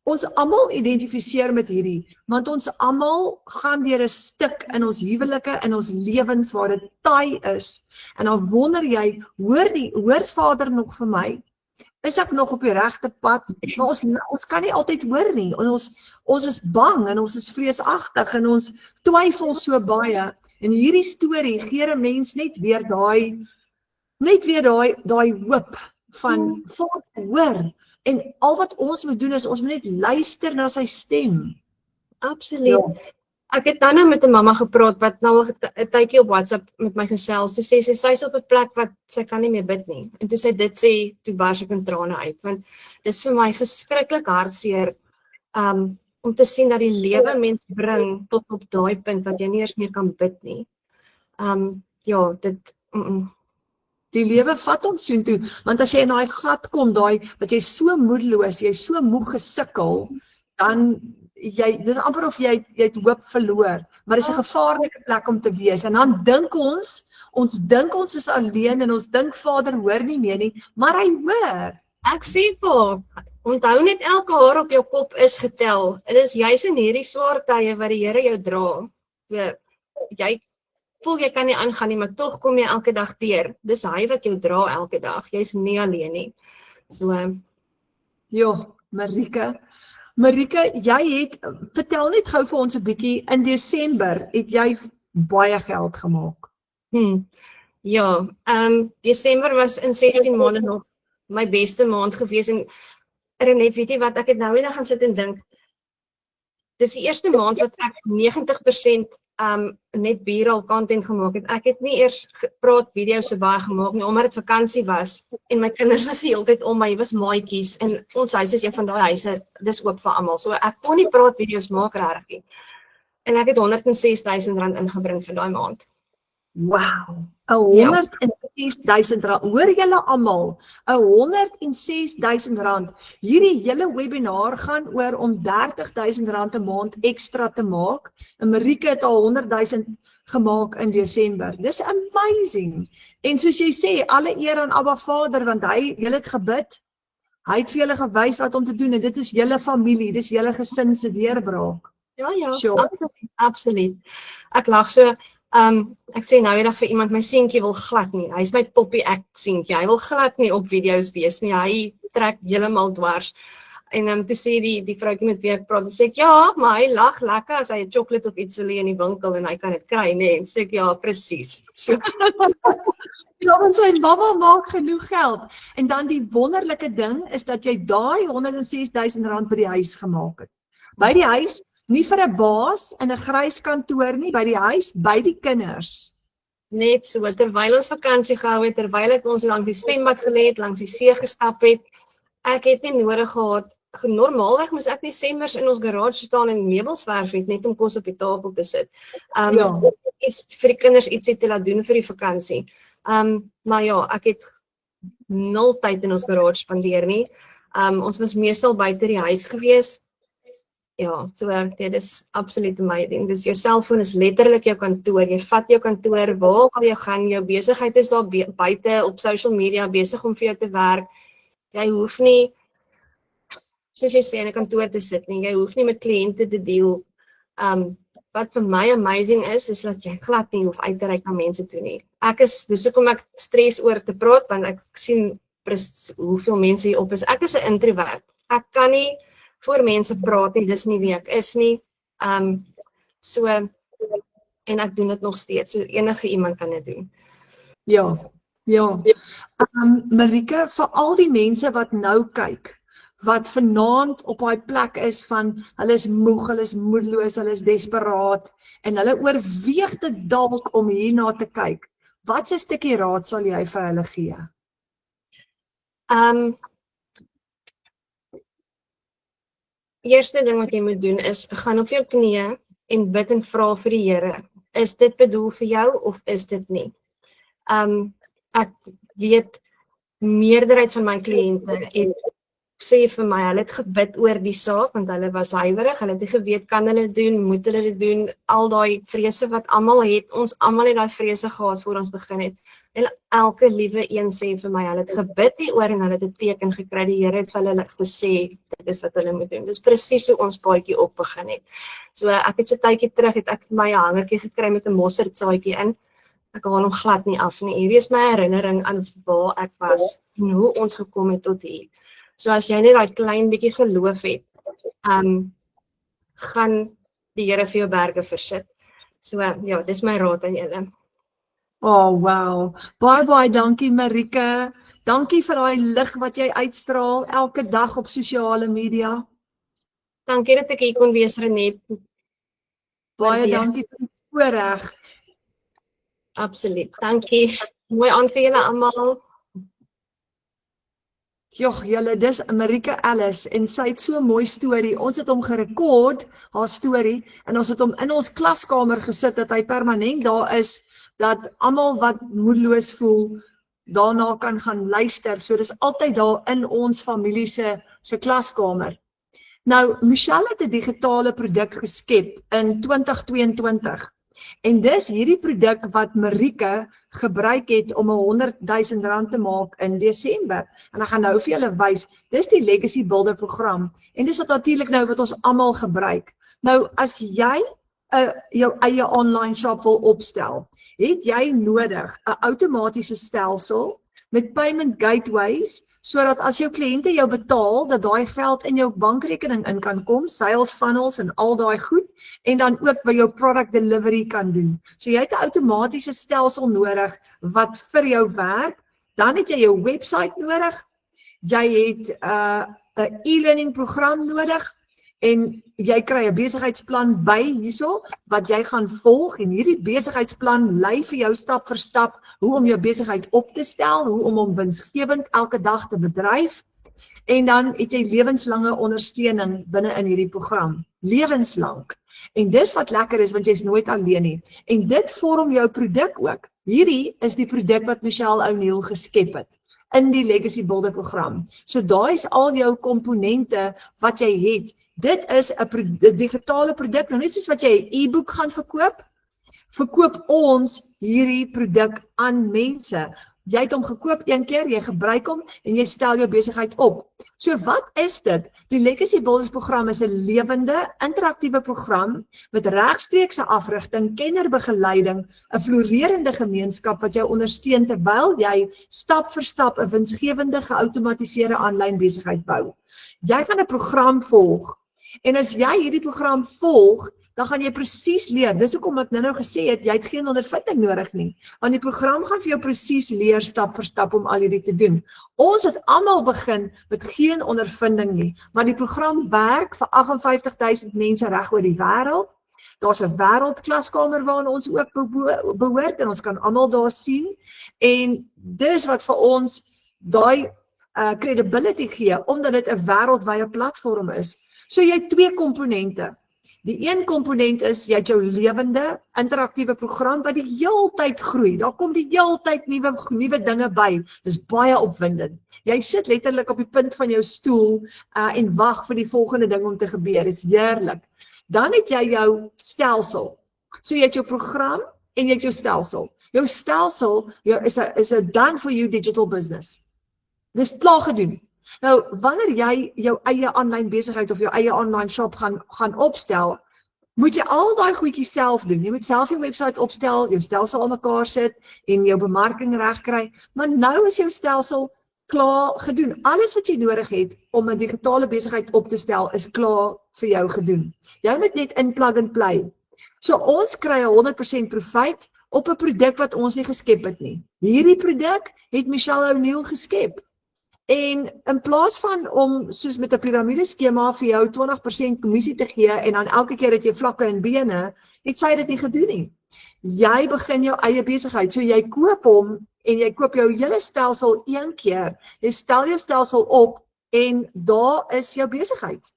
ons almal identifiseer met hierdie, want ons almal gaan deur 'n stuk in ons huwelike, in ons lewens waar dit taai is. En dan wonder jy, hoor Vader nog vir my? Is ek nog op die regte pad? Maar ons kan nie altyd hoor nie. Ons is bang en ons is vreesagtig en ons twyfel so baie. En hierdie storie gee 'n mens net weer daai hoop van Vader hoor. En al wat ons moet doen is ons moet net luister na sy stem. Absoluut. Ja. Ek het dan nou met 'n mamma gepraat wat nou 'n tydjie op WhatsApp met my gesels. Toe sê sy's op 'n plek wat sy kan nie meer bid nie. En toe sy dit sê, toe bars ek in trane uit, want dis vir my verskriklik hartseer om te sien dat die lewe mens bring tot op daai punt dat jy nie eers meer kan bid nie. Ja, dit Die lewe vat ons soontoe, want as jy in daai gat kom, dat jy so moedeloos, jy so moeg gesukkel, dan dis amper of jy het hoop verloor, maar dis 'n gevaarlike plek om te wees. En dan dink ons is alleen en ons dink Vader hoor nie meer nie, maar hy hoor. Ek sê vir, onthou net elke haar op jou kop is getel. Dit is juis in hierdie swaar tye wat die Here jou dra. Jy voel jy kan nie aangaan nie, maar tog kom jy elke dag deur. Dis hy wat jou dra elke dag. Jy's nie alleen nie. So ja, Marike, jy vertel net gou vir ons 'n bietjie, in Desember het jy baie geld gemaak. Ja, Desember was in 16 maande nog my beste maand gewees en net weet jy wat, ek het nou weer gaan sit en dink, dis die eerste maand wat ek 90% net B-roll content gemaak het. Ek het nie eers praat video's so baie gemaak nie, omdat dit vakansie was en my kinders was die hele tyd om my, was maatjies en ons huis is een van daai huise, dis oop vir almal. So ek kon nie praat video's maak regtig nie. En ek het R106,000 ingebring vir daai maand. Ja. Wow, R106.000. Hoor julle almal, R106.000. Hierdie hele webinar gaan oor om R30.000 'n maand ekstra te maak. En Marieke het al 100.000 gemaak in Desember. Dis amazing. En soos jy sê, alle eer aan Abba Vader, want julle het gebid. Hy het vir julle gewys wat om te doen en dit is julle familie, dis julle gesin se deurbraak. Ja, Sure. absoluut. Ek lag so, ek sê nou eendag vir iemand, my seentjie wil glad nie, hy is my poppy act seentjie, hy wil glad nie op video's wees nie, hy trek heeltemal dwars. En toe sê die vroukie met wie ek praat, sê ek, ja, maar hy lag lekker as hy 'n chocolate of iets wil hê in die winkel en hy kan dit kry, nee, en sê ek, ja, presies. So, Ja, want sy mamma maak genoeg geld. En dan die wonderlike ding is dat jy daai R106.000 by die huis gemaak het. By die huis, nie vir 'n baas in 'n grys kantoor nie, by die huis, by die kinders. net so, terwyl ons vakansie gehou het, terwyl ek ons langs die swembad gelê het, langs die see gestap het, ek het nie nodig gehad, normaalweg moes ek Desembers in ons garage staan en meubels verf het, net om kos op die tafel te sit. Ja. Iets vir die kinders ietsie te laat doen vir die vakansie. Maar ja, ek het 0 tyd in ons garage spandeer nie. Ons was meestal buite die huis gewees. Ja, so dit is absoluut amazing. Dus jou selfoon is letterlik jou kantoor. Jy vat jou kantoor waar ook al jy gaan, jou besigheid is daar buite op social media besig om vir jou te werk. Jy hoef nie, soos jy sê, in 'n kantoor te sit nie. Jy hoef nie met kliënte te deel. Wat vir my amazing is dat jy glad nie hoef uit te reik na mense toe nie. Dis hoekom ek stres oor te praat, want ek sien hoeveel mense hier op is. Ek is 'n introvert. Ek kan nie voor mense praat nie, dis nie wie ek is nie. So, en ek doen dit nog steeds, so enige iemand kan dit doen. Ja. Marieke, vir al die mense wat nou kyk, wat vanaand op daai plek is van, hulle is moeg, hulle is moedeloos, hulle is desperaat, en hulle oorweeg dit dalk om hierna te kyk. Wat 'n stukkie raad sal jy vir hulle gee? Eerste ding wat jy moet doen is, gaan op jou knieë en bid en vra vir die Here, is dit bedoel vir jou of is dit nie? Ek weet, meerderheid van my kliënte het sê vir my, hulle het gebid oor die saak, want hulle was huiwerig, hulle het nie geweet, kan hulle doen, moet hulle dit doen, al daai vrese wat almal het, ons almal het daai vrese gehad voor ons begin het, en elke liewe een sê vir my, hulle het gebid hieroor en hulle het 'n teken gekry, die Here het vir hulle gesê, dit is wat hulle moet doen, dis presies hoe ons paadjie op begin het. So ek het so tydjie terug, het ek vir my 'n hangertjie gekry met 'n mosterdsaadjie in, ek haal hom glad nie af nie, hierdie is my herinnering aan waar ek was, en hoe ons gekom het tot hier. So as jy net daai klein bietjie geloof het, gaan die Here vir jou berge versit. So ja, dis my raad aan julle. Oh, wow. Baie dankie Marieke. Dankie vir daai lig wat jy uitstraal elke dag op sosiale media. Dankie dat ek hier kon wees, Renet. Baie dankie vir die voorreg. Absoluut. Dankie. Mooi aand vir julle almal. Jogg, julle, dis Marieke Ellis en sy het so 'n mooi storie. Ons het hom gerekord, haar storie, en ons het hom in ons klaskamer gesit dat hy permanent daar is, dat almal wat moedeloos voel, daarna kan gaan luister. So dis altyd daar in ons familie se klaskamer. Nou, Michelle het 'n digitale produk geskep in 2022. En dis hierdie produk wat Marieke gebruik het om R100.000 te maak in Desember. En ek gaan nou vir julle wys, dis die Legacy Builder program. En dis wat natuurlik nou wat ons almal gebruik. Nou, as jy jou eie online shop wil opstel, het jy nodig 'n outomatiese stelsel met payment gateways, sodat as jou kliënte jou betaal, dat daai geld in jou bankrekening in kan kom, sales funnels en al daai goed, en dan ook by jou product delivery kan doen. So jy het 'n outomatiese stelsel nodig wat vir jou werk, dan het jy jou website nodig, jy het 'n e-learning program nodig, en jy kry 'n besigheidsplan by hierso, wat jy gaan volg, en hierdie besigheidsplan lei vir jou stap vir stap, hoe om jou besigheid op te stel, hoe om hom winsgewend elke dag te bedryf, en dan het jy lewenslange ondersteuning binne in hierdie program, lewenslank. En dis wat lekker is, want jy's nooit alleen nie. En dit vorm jou produk ook. Hierdie is die produk wat Michelle O'Neil geskep het in die Legacy Builder program. So daai is al jou komponente wat jy het. Dit is 'n digitale produk, nou net soos wat jy 'n e-boek gaan verkoop ons hierdie produk aan mense. Jy het hom gekoop een keer, jy gebruik hom en jy stel jou besigheid op. So wat is dit? Die Legacy Builders program is 'n lewende, interaktiewe program met regstreekse afrigting, kennerbegeleiding, 'n floreerende gemeenskap wat jou ondersteun terwyl jy stap vir stap 'n winsgewende geoutomatiseerde aanlyn besigheid bou. Jy gaan 'n program volg en as jy hierdie program volg, dan gaan jy presies leer. Dis hoekom ek nou gesê het, jy het geen ondervinding nodig nie. Want die program gaan vir jou presies leer stap vir stap om al hierdie te doen. Ons het almal begin met geen ondervinding nie, maar die program werk vir 58,000 mense reg oor die wêreld. Daar's 'n wêreldklaskamer waarna ons ook behoort en ons kan almal daar sien. En dis wat vir ons daai credibility gee, omdat dit 'n wêreldwye platform is. So jy het twee komponente. Die een komponent is, jy het jou lewende, interaktiewe program wat die heeltyd groei. Daar kom die heeltyd nuwe dinge by. Dis baie opwindend. Jy sit letterlik op die punt van jou stoel en wag vir die volgende ding om te gebeur. Dis heerlik. Dan het jy jou stelsel. So jy het jou program en jy het jou stelsel. Jou stelsel is 'n done for you digital business. Dis klaar gedoen. Nou, wanneer jy jou eie aanlyn besigheid of jou eie online shop gaan opstel, moet jy al daai goedjies self doen. Jy moet self jou webwerf opstel, jou stelsel aan mekaar sit en jou bemarking regkry. Maar nou is jou stelsel klaar gedoen. Alles wat jy nodig het om 'n digitale besigheid op te stel is klaar vir jou gedoen. Jy moet net in plug and play. So ons kry 100% profijt op 'n produk wat ons nie geskep het nie. Hierdie produk het Michelle O'Neil geskep. En in plaas van om soos met 'n piramideskema vir jou 20% kommissie te gee en dan elke keer dat jy vlakke en bene, het sy dit nie gedoen nie. Jy begin jou eie besigheid, so jy koop hom en jy koop jou hele stelsel een keer. Jy stel jou stelsel op en daar is jou besigheid.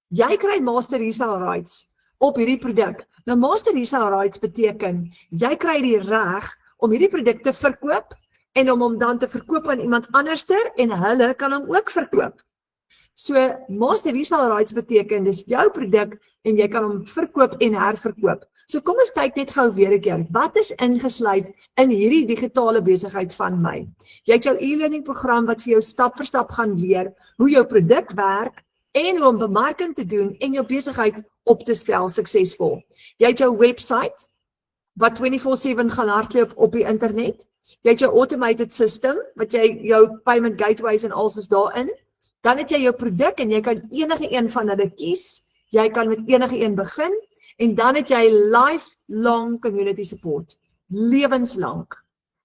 Jy kry master resale rights op hierdie produk. Nou master resale rights beteken, jy kry die reg om hierdie produk te verkoop en om hom dan te verkoop aan iemand anderster en hulle kan hom ook verkoop. So master resale rights beteken dis jou produk en jy kan hom verkoop en herverkoop. So kom ons kyk net gou weer 'n keer. Wat is ingesluit in hierdie digitale besigheid van my? Jy het jou e-learning program wat vir jou stap vir stap gaan leer hoe jou produk werk en hoe om bemarking te doen en jou besigheid op te stel suksesvol. Jy het jou website wat 24/7 gaan hardloop op die internet. Jy het jou automated system, wat jy jou payment gateways en alles is daarin. Dan het jy jou produk en jy kan enige een van hulle kies. Jy kan met enige een begin. En dan het jy lifelong community support. Lewenslang.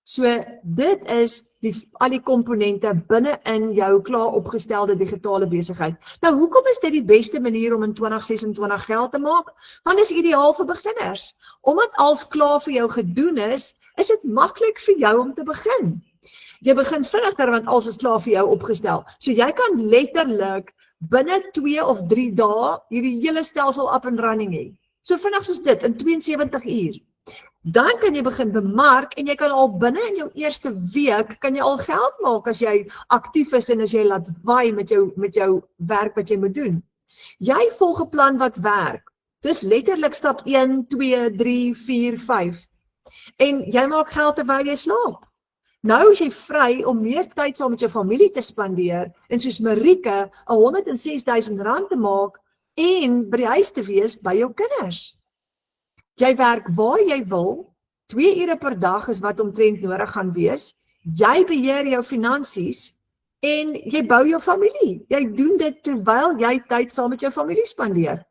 So dit is al die komponente binne in jou klaar opgestelde digitale besigheid. Nou hoekom is dit die beste manier om in 2026 geld te maak? Want dit is ideaal vir beginners. Omdat alles klaar vir jou gedoen is dit maklik vir jou om te begin. Jy begin vinniger want alles is klaar vir jou opgestel. So jy kan letterlik binne 2 of 3 dae hierdie hele stelsel up and running hê. So vinnig soos dit in 72 uur. Dan kan jy begin bemark en jy kan al binne in jou eerste week kan jy al geld maak as jy aktief is en as jy laat waai met jou werk wat jy moet doen. Jy volg 'n plan wat werk. Dis letterlik stap 1, 2, 3, 4, 5. En jy maak geld terwyl jy slaap. Nou is jy vry om meer tyd saam met jou familie te spandeer en soos Marieke 106,000 rand te maak en by die huis te wees by jou kinders. Jy werk waar jy wil, 2 ure per dag is wat omtrent nodig gaan wees. Jy beheer jou finansies en jy bou jou familie. Jy doen dit terwyl jy tyd saam met jou familie spandeer.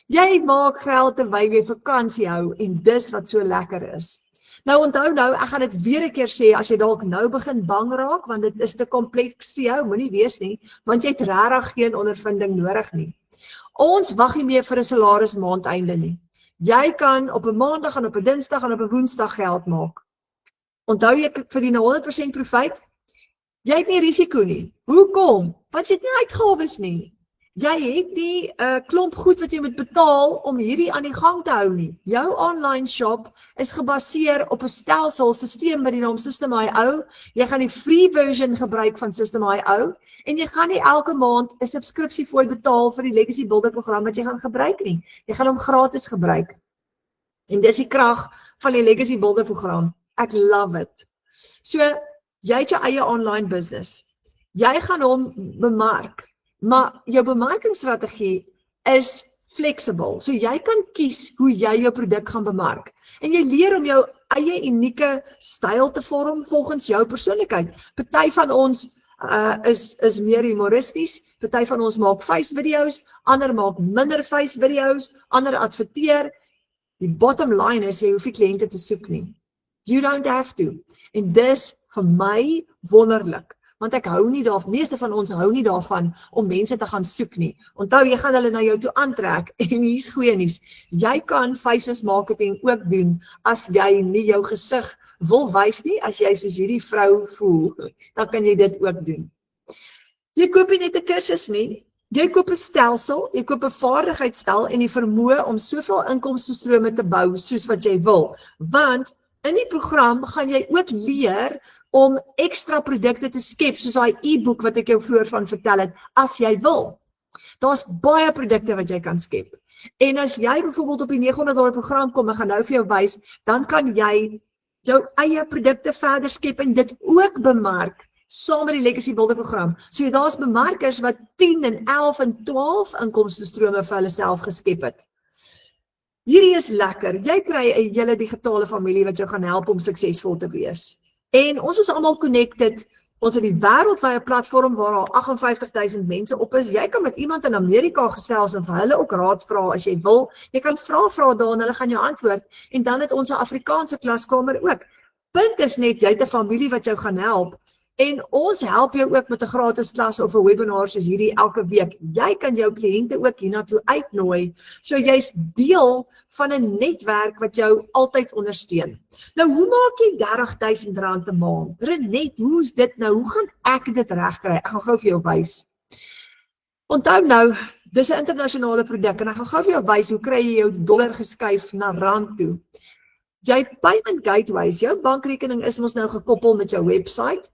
Jy maak geld terwyl jy vakansie hou en dis wat so lekker is. Nou onthou nou, ek gaan dit weer 'n keer sê, as jy dalk nou begin bang raak, want dit is te kompleks vir jou, moenie wees nie, want jy het regtig geen ondervinding nodig nie. Ons wag nie meer vir 'n salaris maandeinde nie. Jy kan op 'n maandag en op 'n dinsdag en op 'n woensdag geld maak. Onthou jy verdien 100% profijt? Jy het nie risiko nie. Hoekom? Want jy het nie uitgawes nie. Jy het nie 'n klomp goed wat jy moet betaal om hierdie aan die gang te hou nie. Jou online shop is gebaseer op 'n stelsel by die naam System.io. Jy gaan die free version gebruik van System.io en jy gaan nie elke maand 'n subskripsiefooi betaal vir die Legacy Builder program wat jy gaan gebruik nie. Jy gaan hom gratis gebruik. En dis die krag van die Legacy Builder program. Ek love it. So, jy het jou eie online business. Jy gaan hom bemark. Maar jou bemarkingsstrategie is flexible. So jy kan kies hoe jy jou produk gaan bemark. En jy leer om jou eie unieke styl te vorm volgens jou persoonlikheid. Party van ons is meer humoristies, party van ons maak face video's, ander maak minder face video's, ander adverteer. Die bottom line is jy hoef nie kliënte te soek nie. You don't have to. En dis vir my wonderlik. Want ek hou nie daarvan, meeste van ons hou nie daarvan om mense te gaan soek nie. Onthou, jy gaan hulle na jou toe aantrek en hier's goeie nuus. Jy kan faceless marketing ook doen as jy nie jou gesig wil wys nie, as jy soos hierdie vrou voel, dan kan jy dit ook doen. Jy koop nie net 'n kursus nie, jy koop 'n stelsel, jy koop 'n vaardigheidsstel en die vermoë om soveel inkomstestrome te bou soos wat jy wil. Want in die program gaan jy ook leer om ekstra produkte te skep, soos daai e-boek wat ek jou vroeër van vertel het, as jy wil. Daar's baie produkte wat jy kan skep. En as jy byvoorbeeld op die $900 program kom, ek gaan nou vir jou wys, dan kan jy jou eie produkte verder skep en dit ook bemark, saam met die Legacy Builder program. So daar's bemarkers wat 10 en 11 en 12 inkomstestrome vir hulle self geskep het. Hierdie is lekker. Jy kry 'n hele digitale familie wat jou gaan help om suksesvol te wees. En ons is almal connected. Ons het die wêreldwye platform waar al 58,000 mense op is. Jy kan met iemand in Amerika gesels en vir hulle ook raad vra as jy wil. Jy kan vra daar en hulle gaan jou antwoord. En dan het ons 'n Afrikaanse klaskamer ook. Punt is net, jy het 'n familie wat jou gaan help. En ons help jou ook met 'n gratis klas of 'n webinar soos hierdie elke week. Jy kan jou kliënte ook hiernatoe uitnooi. So jy's deel van 'n netwerk wat jou altyd ondersteun. Nou, hoe maak jy R30,000 'n maand? Renet, hoe is dit nou? Hoe gaan ek dit regkry? Ek gaan gou vir jou wys. Onthou nou, dis 'n internasionale produk en ek gaan gou vir jou wys hoe kry jy jou dollar geskuif na rand toe. Jy het payment gateways. Jou bankrekening is mos nou gekoppel met jou website.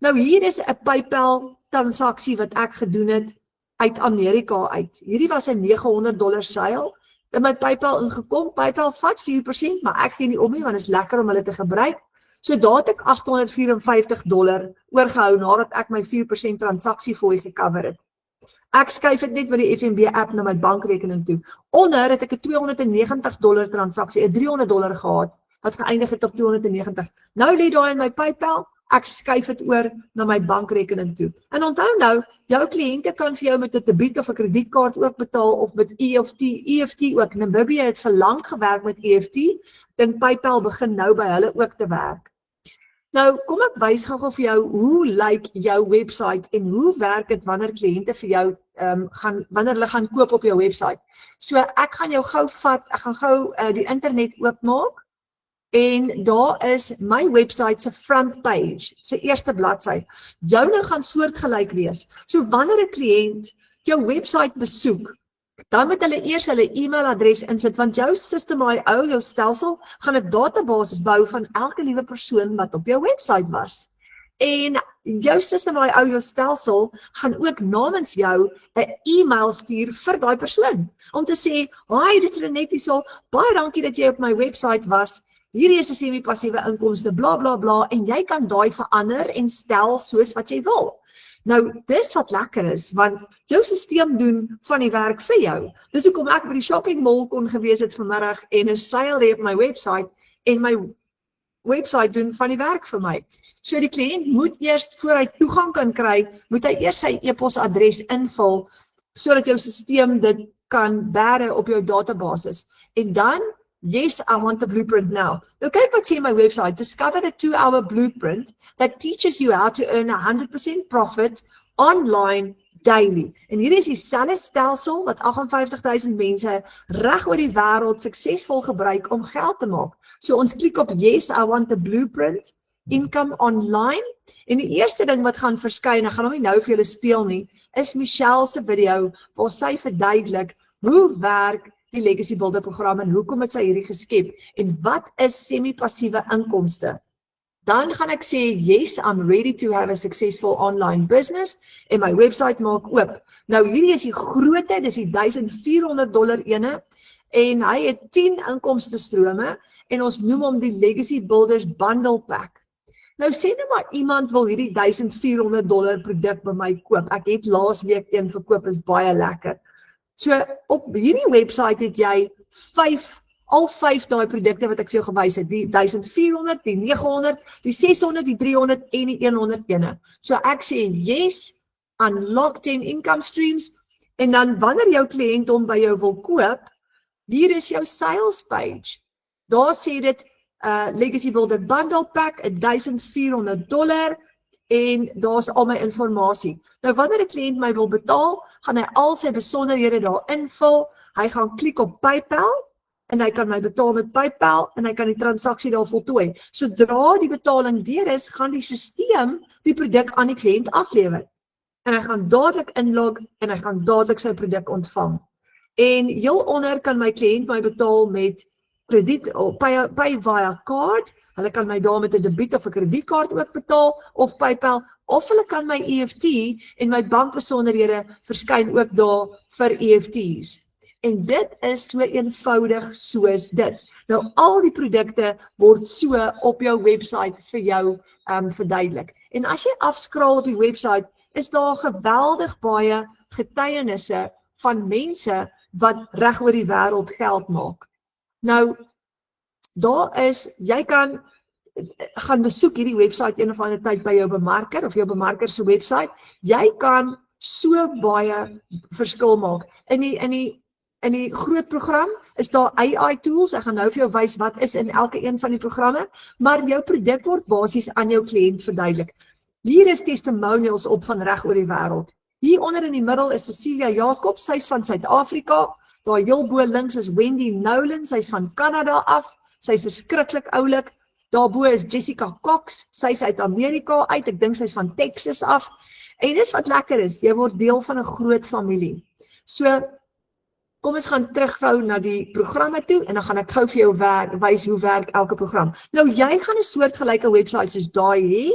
Nou hier is 'n PayPal transaksie wat ek gedoen het uit Amerika uit. Hierdie was 'n $900 seil. In my PayPal ingekom. PayPal vat 4%, maar ek gee nie om nie want dit is lekker om hulle te gebruik. So daar het ek $854 oorgehou nadat ek my 4% transaksie gecover het. Ek skuif dit net met die FNB app na my bankrekening toe. Onder het ek 'n $290 transaksie, 'n $300 gehad wat geëindig het op 290. Nou lê daar in my PayPal. Ek skuif dit oor na my bankrekening toe. En onthou nou, jou kliënte kan vir jou met 'n debiet of 'n kredietkaart ook betaal of met EFT ook. Namibia het vir lank gewerk met EFT. Dink PayPal begin nou by hulle ook te werk. Nou, kom ek wys gou vir jou hoe lyk jou website en hoe werk dit wanneer kliënte vir jou wanneer hulle gaan koop op jou website. So ek gaan jou gou vat, ek gaan gou die internet oopmaak. En daar is my website se front page, se eerste bladsy. Joune gaan soortgelyk wees. So wanneer 'n kliënt jou website besoek, dan moet hulle eers hulle e-mailadres insit, want jou System.io, jou stelsel, gaan 'n database bou van elke liewe persoon wat op jou website was. En jou System.io, jou stelsel, gaan ook namens jou 'n e-mail stuur vir daai persoon, om te sê, "Hi, dit is Renet hierso, baie dankie dat jy op my website was. Hierdie is 'n semi-passiewe inkomste, bla bla bla," en jy kan daai verander en stel soos wat jy wil. Nou, dis wat lekker is, want jou stelsel doen van die werk vir jou. Dis hoekom ek by die shopping mall kon gewees het vanmiddag en 'n seil hê op my website en my website doen van die werk vir my. So die kliënt moet eers, voor hy toegang kan kry, moet hy eers sy e-posadres invul sodat jou stelsel dit kan bære op jou databasis. En dan yes, I want the blueprint now. Nou kyk wat sê my website. Discover the 2-hour blueprint that teaches you how to earn 100% profit online daily. En hier is dieselfde stelsel wat 58,000 mense reg oor die wêreld suksesvol gebruik om geld te maak. So ons klik op yes, I want the blueprint Income Online. En die eerste ding wat gaan verskyn, ek gaan hom nie nou vir julle speel nie, is Michelle se video waar sy verduidelik hoe werk die Legacy Builder program en hoekom het sy hierdie geskep en wat is semi-passiewe inkomste. Dan gaan ek sê, yes, I'm ready to have a successful online business en my website maak oop. Nou hierdie is die grootte, dis die $1,400 ene en hy het 10 inkomste strome en ons noem hom die Legacy Builders Bundle Pack. Nou sê nou maar iemand wil hierdie $1,400 produk by my koop. Ek het laas week een verkoop, is baie lekker. So op hierdie website het jy al 5 daai produkte wat ek vir jou gewys het, die 1400, die 900, die 600, die 300 en die 100 ene. So ek sê yes, unlock 10 income streams en dan wanneer jou kliënt hom by jou wil koop, hier is jou sales page. Daar sê dit Legacy Builder Bundle Pack, $1,400 en daar's al my inligting. Nou wanneer 'n kliënt my wil betaal, gaan hy al sy besonderhede daar invul. Hy gaan klik op PayPal en hy kan my betaal met PayPal en hy kan die transaksie daar voltooi. Sodra die betaling deur is, gaan die stelsel die produk aan die kliënt aflewer. En hy gaan dadelik inlog en hy gaan dadelik sy produk ontvang. En heel onder kan my kliënt my betaal met krediet of pay via card. Hulle kan my daar met 'n debiet of 'n kredietkaart ook betaal of PayPal of hulle kan my EFT en my bankbesonderhede verskyn ook daar vir EFTs. En dit is so eenvoudig soos dit. Nou al die produkte word so op jou website vir jou verduidelik. En as jy afskraal op die website, is daar geweldig baie getuienisse van mense wat reg oor die wêreld geld maak. Nou, jy kan gaan besoek hierdie website een of ander tyd by jou bemarker of jou bemarker se website. Jy kan so baie verskil maak. In die groot program is daar AI tools. Ek gaan nou vir jou wys wat is in elke een van die programme, maar jou produk word basies aan jou kliënt verduidelik. Hier is testimonials op van reg oor die wêreld. Hier onder in die middel is Cecilia Jacobs, sy's van Suid-Afrika. Daar heel bo links is Wendy Nolan, sy's van Kanada af. Sy's verskriklik oulik. Daarbo is Jessica Cox, sy's uit Amerika uit. Ek dink sy's van Texas af. En dis wat lekker is, jy word deel van 'n groot familie. So kom ons gaan terughou na die programme toe en dan gaan ek gou vir jou wys hoe werk elke program. Nou jy gaan 'n soortgelyke webwerf soos daai hê.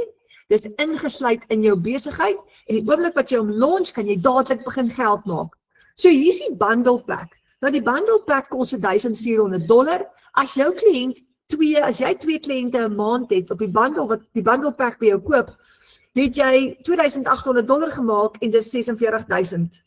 Dis ingesluit in jou besigheid en die oomblik wat jy hom launch, kan jy dadelik begin geld maak. So hier is die bundle pack. Nou die bundle pack kos $1,400. As jou kliënt as jy 2 kliënte 'n maand het op die bundle pack by jou koop, het jy $2,800 gemaak en dis R46,000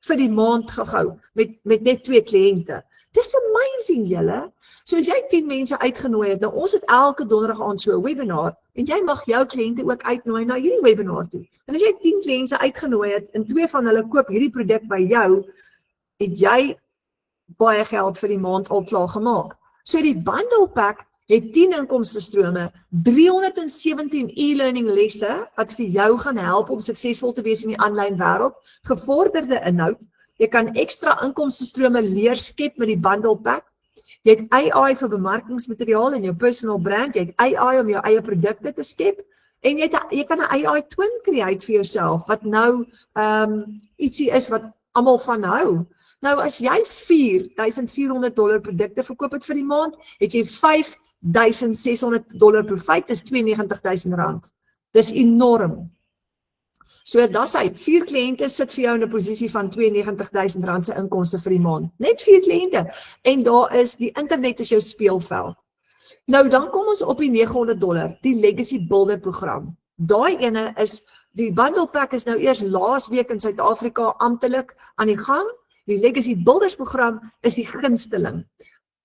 vir die maand gehou met net 2 kliënte. Dis amazing julle. So as jy 10 mense uitgenooi het, nou ons het elke donderdag aan so 'n webinar en jy mag jou kliënte ook uitnooi na hierdie webinar toe. En as jy 10 kliënte uitgenooi het en 2 van hulle koop hierdie produk by jou, het jy baie geld vir die maand al klaar gemaak. So die bundle pack het 10 inkomste strome, 317 e-learning lesse wat vir jou gaan help om suksesvol te wees in die aanlyn wêreld, gevorderde inhoud. Jy kan ekstra inkomste strome leer skep met die bundle pack. Jy het AI vir bemarkingsmateriaal en jou personal brand, jy het AI om jou eie produkte te skep en jy kan 'n AI twin create vir jouself wat nou ietsie is wat almal van hou. Nou as jy $4,400 produkte verkoop het vir die maand, het jy $5,600 profit, dis R92,000. Dis enorm. So dis hy, 4 kliënte sit vir jou in 'n posisie van R92,000 se inkomste vir die maand. Net 4 kliënte. En daar is die internet is jou speelveld. Nou dan kom ons op die $900, die Legacy Builder program. Daai ene is die bundle pack is nou eers laas week in Suid-Afrika amptelik aan die gang. Die Legacy Builders program is die gunsteling.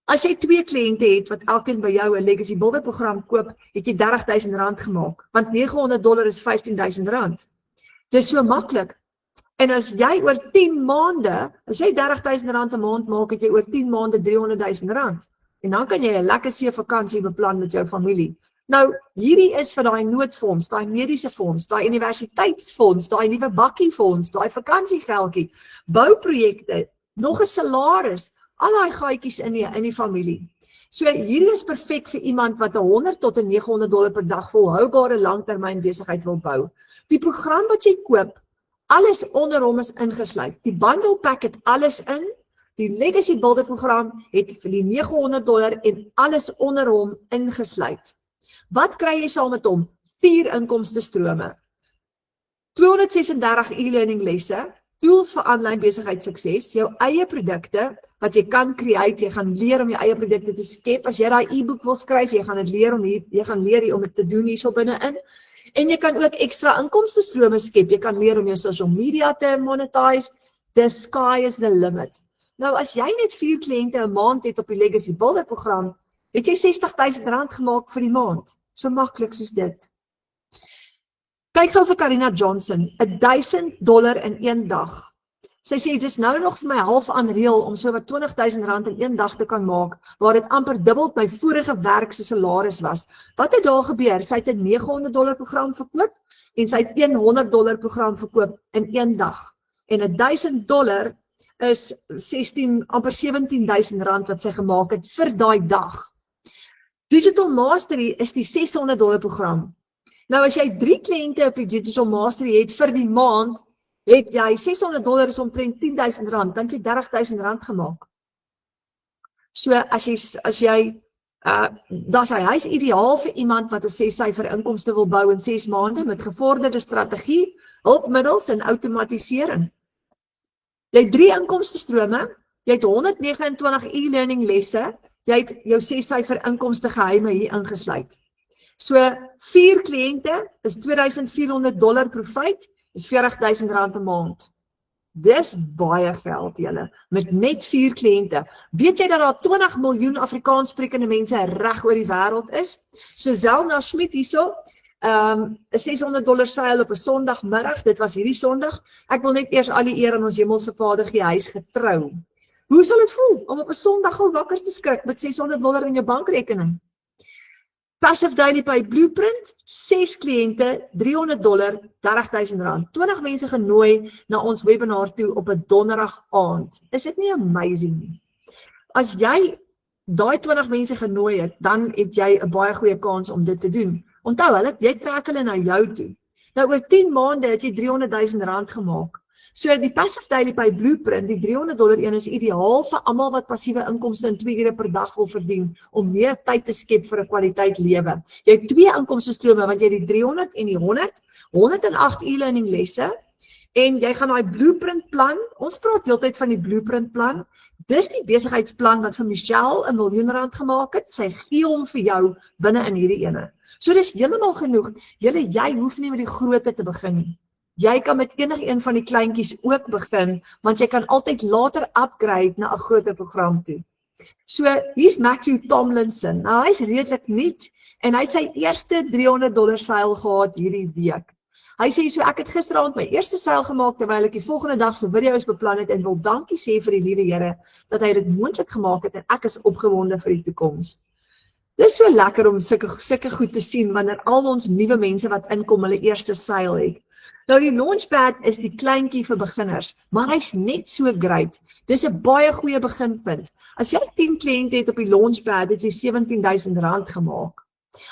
As jy 2 kliënte het wat elkeen by jou 'n Legacy Builder program koop, het jy R30,000 gemaak, want $900 is R15,000. Dis so maklik. En as jy oor 10 maande, as jy R30,000 'n maand maak, het jy oor 10 maande R300,000. En dan kan jy 'n lekker see vakansie beplan met jou familie. Nou, hierdie is vir daai noodfonds, daai mediese fonds, daai universiteitsfonds, daai nuwe bakkiefonds, daai vakansiegeldjie, bouprojekte, nog 'n salaris, al daai gaatjies in die familie. So hierdie is perfek vir iemand wat 'n $100 tot 'n $900 per dag volhoubare langtermyn besigheid wil bou. Die program wat jy koop, alles onder hom is ingesluit. Die bundle pack het alles in. Die Legacy Builder program het vir die $900 en alles onder hom ingesluit. Wat kry jy saam met hom? 4 inkomste strome. 236 e-learning lesse, tools vir aanlyn besigheid sukses, jou eie produkte wat jy kan create, jy gaan leer om jou eie produkte te skep. As jy daai e-book wil skryf, jy gaan dit leer om dit te doen hierso binne-in. En jy kan ook ekstra inkomste strome skep. Jy kan leer om jou social media te monetize. The sky is the limit. Nou as jy net 4 kliënte 'n maand het op die Legacy Builder program, het jy R60,000 gemaak vir die maand. So maklik soos dit. Kyk gou vir Karina Johnson, $1,000 in een dag. Sy sê, dis nou nog vir my half unreal om so wat R20,000 in een dag te kan maak, waar dit amper dubbel my vorige werk se salaris was. Wat het daar gebeur? Sy het 'n $900 program verkoop en sy het $100 program verkoop in een dag. En $1,000 is amper R17,000 wat sy gemaak het vir daai dag. Digital Mastery is die $600 program. Nou as jy 3 kliënte op die Digital Mastery het vir die maand, het jy $600 is omtrent R10,000, dan het jy R30,000 gemaak. So as jy hy is ideaal vir iemand wat 'n 6-syfer inkomste wil bou in 6 maande met gevorderde strategie, hulpmiddels en outomatisering. Jy het 3 inkomste strome, jy het 129 e-learning lesse, jy het jou 6-syfer inkomste geheime hier ingesluit. So 4 kliënte is $2,400 profit, is R40,000 'n maand. Dis baie geld julle, met net 4 kliënte. Weet jy dat daar 20 miljoen Afrikaans sprekende mense reg oor die wêreld is? So Zelna Schmidt hierso, 'n $600 seil op 'n Sondagmiddag, dit was hierdie Sondag. Ek wil net eers al die eer aan ons Hemelse Vader gee, hy is getrou. Hoe sal dit voel om op 'n Sondag gou wakker te skrik met $600 in jou bankrekening? Passive Daily Pay Blueprint, 6 kliënte, $300, R30,000. 20 mense genooi na ons webinar toe op 'n donderdag aand. Is dit nie amazing nie? As jy daai 20 mense genooi het, dan het jy 'n baie goeie kans om dit te doen. Onthou, jy trek hulle na jou toe. Nou oor 10 maande het jy R300,000 gemaak. So die Passive Daily Pay Blueprint, die $300 een is ideaal vir almal wat passiewe inkomste in 2 ure per dag wil verdien, om meer tyd te skep vir 'n kwaliteit lewe. Jy het 2 inkomste strome, want jy het die 300 en die 108 e-learning lesse, en jy gaan daai blueprint plan, ons praat heeltyd van die blueprint plan, dis die besigheidsplan wat vir Michelle R1 miljoen gemaak het, sy gee hom vir jou binne in hierdie ene. So dis heeltemal genoeg, jy hoef nie met die grootte te begin nie. Jy kan met enige een van die kleintjies ook begin, want jy kan altyd later upgrade na 'n groter program toe. So, hier's Matthew Tomlinson. Nou, hy's redelik nuut en hy het sy eerste $300 seil gehad hierdie week. Hy sê so, ek het gisteraand my eerste seil gemaak terwyl ek die volgende dag se video's beplan het en wil dankie sê vir die liewe Here dat hy dit moontlik gemaak het en ek is opgewonde vir die toekoms. Dis so lekker om sulke goed te sien wanneer al ons nuwe mense wat inkom hulle eerste seil het. Nou die Launchpad is die kleintjie vir beginners, maar hy's net so great. Dis 'n baie goeie beginpunt. As jy 10 kliënte het op die Launchpad, het jy R17,000 gemaak.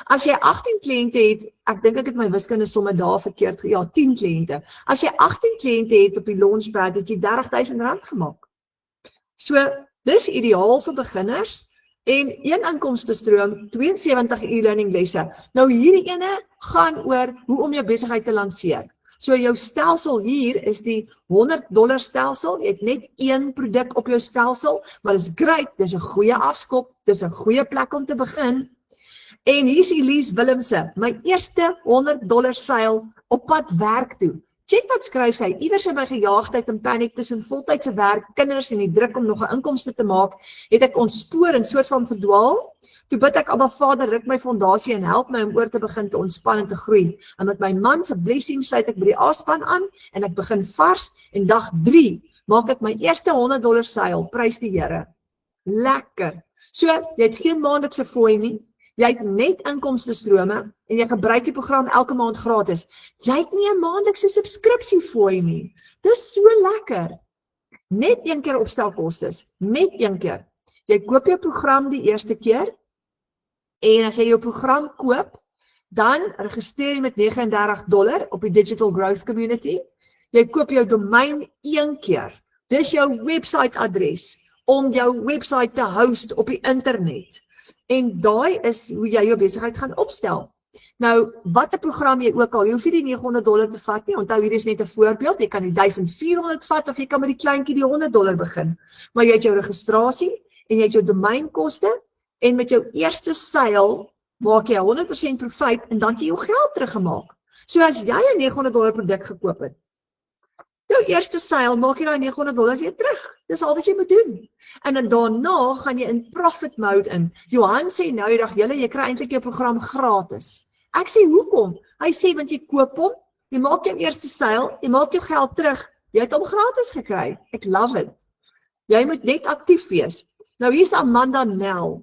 As jy 18 kliënte het, ek dink ek het my wiskunde somme daar verkeerd, 10 kliënte. As jy 18 kliënte het op die Launchpad, het jy R30,000 gemaak. So, dis ideaal vir beginners. En een inkomste stroom, 72 e-learning lesse. Nou hierdie ene gaan oor hoe om jou besigheid te lanseer. So jou stelsel hier is die $100 stelsel, jy het net 1 produk op jou stelsel, maar dis great, dis 'n goeie afskop, dis 'n goeie plek om te begin. En hier's Elise Willemse, my eerste $100 seil op pad werk toe. Check wat skryf sy, iewers in my gejaagdheid en paniek tussen voltydse werk, kinders en die druk om nog 'n inkomste te maak, het ek ontspoor en soort van verdwaal. Toe bid ek, Abba Vader, ruk my fondasie en help my om oor te begin te ontspan en te groei. En met my man se blessing sluit ek by die A-span aan en ek begin vars en dag 3 maak ek my eerste $100 seil, prys die Here. Lekker. So, jy het geen maandelikse fooi nie. Jy het net inkomste strome en jy gebruik die program elke maand gratis. Jy het nie 'n maandelikse subskripsie fooi nie. Dis so lekker. Net 1 keer opstelkostes, net 1 keer. Jy koop jou program die eerste keer en as jy jou program koop, dan registreer jy met $39 op die Digital Growth Community. Jy koop jou domein een keer. Dis jou website adres om jou website te host op die internet. En daai is hoe jy jou besigheid gaan opstel. Nou, wat 'n program jy ook al, jy hoef nie die $900 te vat nie, onthou hierdie is net 'n voorbeeld, jy kan die $1400 vat of jy kan met die kleintjie die $100 begin. Maar jy het jou registrasie en jy het jou domeinkoste en met jou eerste seil maak jy 100% profijt en dan het jy jou geld teruggemaak. So as jy 'n $900 produk gekoop het, jou eerste seil maak jy daai $900 weer terug. Dis al wat jy moet doen. En dan daarna gaan jy in profit mode in. Johan sê nou die dag, jy kry eintlik jou program gratis. Ek sê hoekom? Hy sê want jy koop hom, jy maak jou eerste seil, jy maak jou geld terug. Jy het hom gratis gekry. Ek love it. Jy moet net aktief wees. Nou hier's Amanda Nel.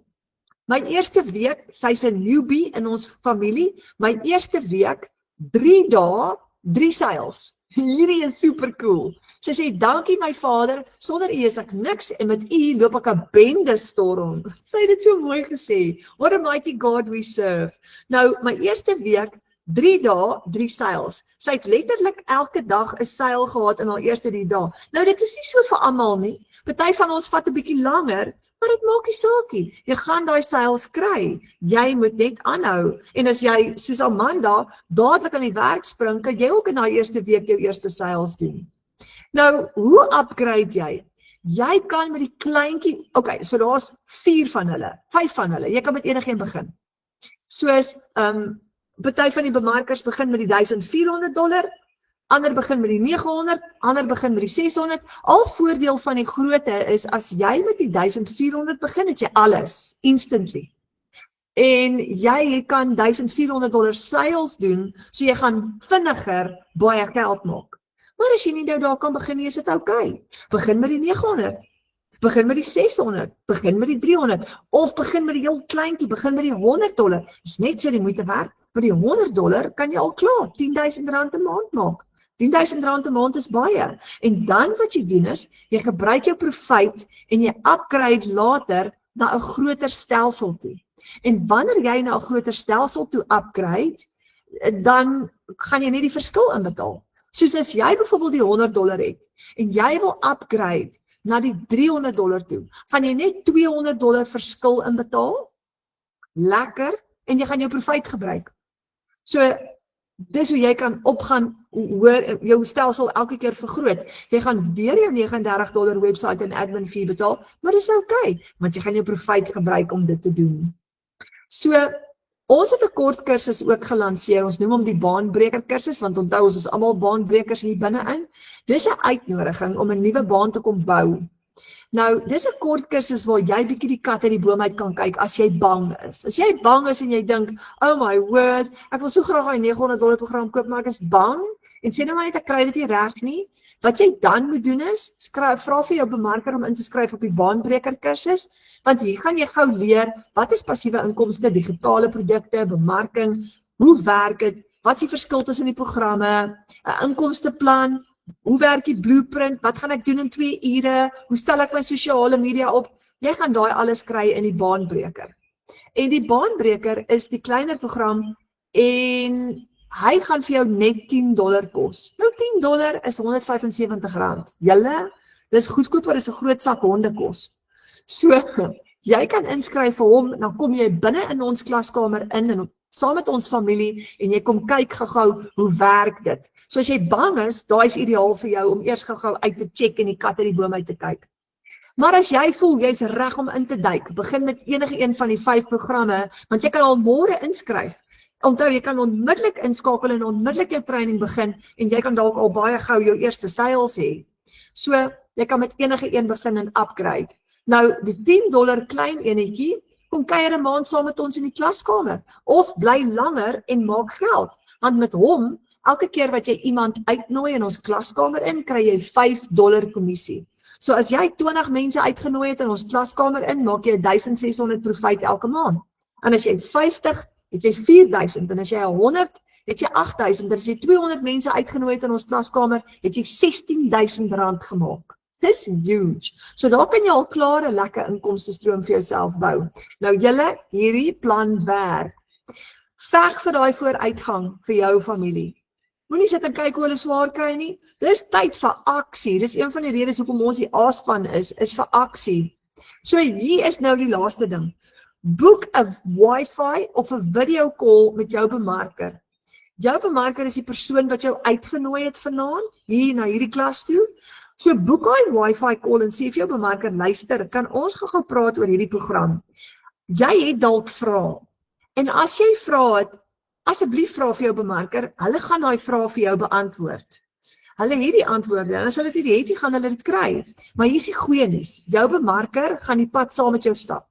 My eerste week, sy's 'n newbie in ons familie, my eerste week, 3 dae, 3 seils. Hierdie is super cool. Sy sê, dankie my vader, sonder u is ek niks en met u loop ek 'n bende storm. Sy het dit so mooi gesê. What a mighty God we serve. Nou, my eerste week, 3 dae, 3 seils. Sy het letterlik elke dag 'n seil gehad in haar eerste 3 dae. Nou, dit is nie so vir almal nie. Party van ons vat 'n bietjie langer, maar dit maak nie saakie. Jy gaan daai seils kry. Jy moet net aanhou. En as jy, soos Amanda, dadelik aan die werk spring, kan jy ook in daai eerste week jou eerste seils doen. Nou, hoe upgrade jy? Jy kan met die kleintjie, okay, so daar's 4 van hulle, 5 van hulle. Jy kan met enigeen begin. Soos, party van die bemarkers begin met die $1400, ander begin met die 900, ander begin met die 600. Al voordeel van die grootte is, as jy met die 1400 begin, het jy alles, instantly. En jy kan $1400 seils doen, so jy gaan vinniger baie geld maak. Maar as jy nie nou daar kan begin nie, is dit okay. Begin met die 900, begin met die 600, begin met die 300, of begin met die heel kleintjie, begin met die $100. Dis net so die moeite werd. Met die $100 kan jy al klaar R10.000 'n maand maak. R10.000 'n maand is baie. En dan wat jy doen is, jy gebruik jou profijt en jy upgrade later na 'n groter stelsel toe. En wanneer jy na 'n groter stelsel toe upgrade, dan gaan jy net die verskil inbetaal. Soos as jy byvoorbeeld die $100 het en jy wil upgrade na die $300 toe, gaan jy net $200 verskil inbetaal. Lekker, en jy gaan jou profijt gebruik. So, dis hoe jy kan opgaan, hoor, jou stelsel elke keer vergroot. Jy gaan weer jou $39 website en admin fee betaal, maar dis okay, want jy gaan jou profijt gebruik om dit te doen. So, ons het 'n kort kursus ook gelanseer, ons noem hom die baanbreker kursus, want onthou ons is almal baanbrekers hier binne-in. Dis 'n uitnodiging om 'n nuwe baan te kom bou. Nou, dis 'n kort kursus waar jy bietjie die kat uit die boom uit kan kyk as jy bang is. As jy bang is en jy dink, oh my word, ek wil so graag 'n $900 program koop, maar ek is bang, en sê nou maar net ek kry dit nie reg nie. Wat jy dan moet doen is, vra vir jou bemarker om in te skryf op die baanbreker kursus, want hier gaan jy gou leer, wat is passiewe inkomste, digitale produkte, bemarking, hoe werk dit, wat is die verskil tussen die programme, 'n inkomsteplan, hoe werk die blueprint, wat gaan ek doen in 2 ure, hoe stel ek my sosiale media op, jy gaan daai alles kry in die baanbreker. En die baanbreker is die kleiner program en hy gaan vir jou net $10 kos. Nou $10 is R175. Julle, dis goedkoper as 'n groot sak hondekos. So, jy kan inskryf vir hom, dan kom jy binne in ons klaskamer in en saam met ons familie en jy kom kyk gou-gou hoe werk dit. So as jy bang is, daai is ideaal vir jou om eers gou-gou uit te check en die kat uit die boom uit te kyk. Maar as jy voel jy's reg om in te duik, begin met enige een van die 5 programme, want jy kan al môre inskryf. Onthou, jy kan onmiddellik inskakel en onmiddellik jou training begin en jy kan dalk al baie gou jou eerste seils hê. So, jy kan met enige een begin en upgrade. Nou, die $10 klein enetjie, kom kuier 'n maand saam met ons in die klaskamer, of bly langer en maak geld, want met hom, elke keer wat jy iemand uitnooi in ons klaskamer in, kry jy $5 kommissie. So as jy 20 mense uitgenooi het in ons klaskamer in, maak jy 1600 profijt elke maand. En as jy 50, het jy 4000, en as jy 100, het jy 8000, en as jy 200 mense uitgenooi het in ons klaskamer, het jy R16.000 gemaak. Dis huge. So daar kan jy al klaar 'n lekker inkomstestroom vir jouself bou. Nou julle, hierdie plan werk. Veg vir daai vooruitgang vir jou familie. Moenie sit en kyk hoe hulle swaar kry nie. Dis tyd vir aksie. Dis een van die redes hoekom ons die A-span is vir aksie. So hier is nou die laaste ding. Boek 'n Wi-Fi of 'n video call met jou bemarker. Jou bemarker is die persoon wat jou uitgenooi het vanaand hier na hierdie klas toe. So boek daai Wi-Fi call en sê vir jou bemarker, luister, kan ons gou praat oor hierdie program? Jy het dalk vrae. En as jy vra het, asseblief vra vir jou bemarker, hulle gaan daai vrae vir jou beantwoord. Hulle het die antwoorde en as hulle dit nie het, gaan hulle dit kry. Maar hier is die goeie nuus. Jou bemarker gaan die pad saam met jou stap.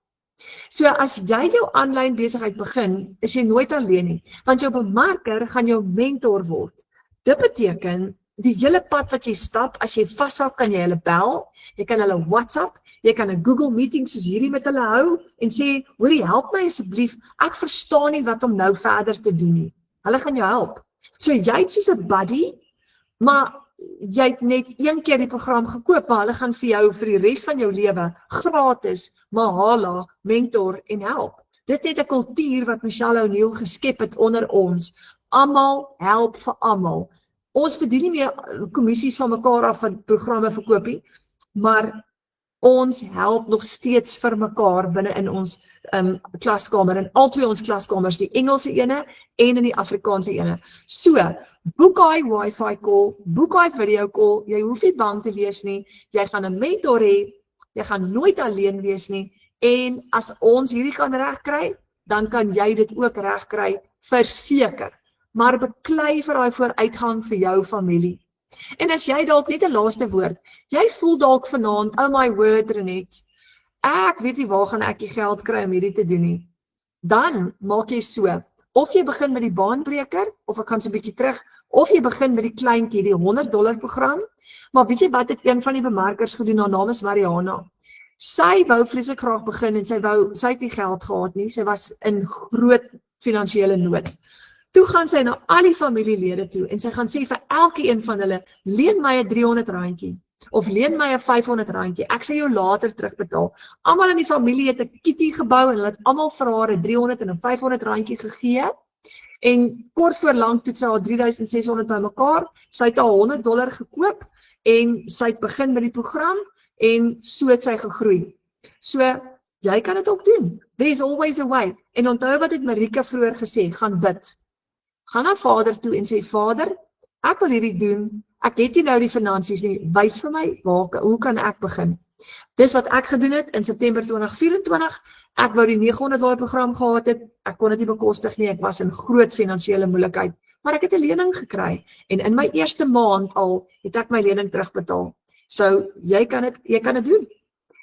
So as jy jou aanlyn besigheid begin, is jy nooit alleen nie, want jou bemarker gaan jou mentor word. Dit beteken die hele pad wat jy stap, as jy vashou, kan jy hulle bel, jy kan hulle WhatsApp, jy kan 'n Google meeting soos hierdie met hulle hou en sê, hoorie, help my asseblief, ek verstaan nie wat om nou verder te doen nie. Hulle gaan jou help. So jy het soos 'n buddy, maar jy het net een keer die program gekoop, maar hulle gaan vir jou vir die res van jou lewe gratis mahala, mentor en help. Dit is net 'n kultuur wat Michelle O'Neil geskep het onder ons. Almal help vir almal. Ons verdien nie meer kommissies van mekaar af van programme verkoop nie, maar ons help nog steeds vir mekaar binne in ons klaskamer, in albei ons klaskamers, die Engelse ene en in die Afrikaanse ene. So, boek daai Wi-Fi call, boek daai video call, jy hoef nie bang te wees nie, jy gaan 'n mentor hê, jy gaan nooit alleen wees nie, en as ons hierdie kan regkry, dan kan jy dit ook regkry, verseker. Maar beklei vir daai vooruitgang vir jou familie. En as jy dalk net 'n laaste woord, jy voel dalk vanaand, oh my word Renet, ek weet nie waar gaan ek die geld kry om hierdie te doen nie. Dan maak jy so, of jy begin met die baanbreker, of ek gaan so 'n bietjie terug, of jy begin met die kleintjie, die $100 program, maar weet jy wat het een van die bemarkers gedoen, haar naam is Mariana. Sy wou vreeslik graag begin en sy het nie geld gehad nie, sy was in groot finansiële nood. Toe gaan sy na al die familielede toe en sy gaan sê vir elke een van hulle, leen my 'n R300 of leen my 'n R500, ek sal jou later terugbetaal. Almal in die familie het 'n kitty gebou en hulle het almal vir haar 'n R300 en 'n R500 gegee. En kort voor lank toe sy haar 3600 bymekaar, sy het haar $100 gekoop en sy het begin met die program en so het sy gegroei. So, jy kan dit ook doen. There's always a way. En onthou wat het Marika vroeër gesê, gaan bid. Gaan na Vader toe en sê, Vader, ek wil hierdie doen, ek het nie nou die finansies nie, wys vir my, hoe kan ek begin? Dis wat ek gedoen het in September 2024, ek wou die $900 program gehad het, ek kon dit nie bekostig nie, ek was in groot finansiële moeilikheid, maar ek het 'n lening gekry, en in my eerste maand al, het ek my lening terugbetaal. So, jy kan dit doen.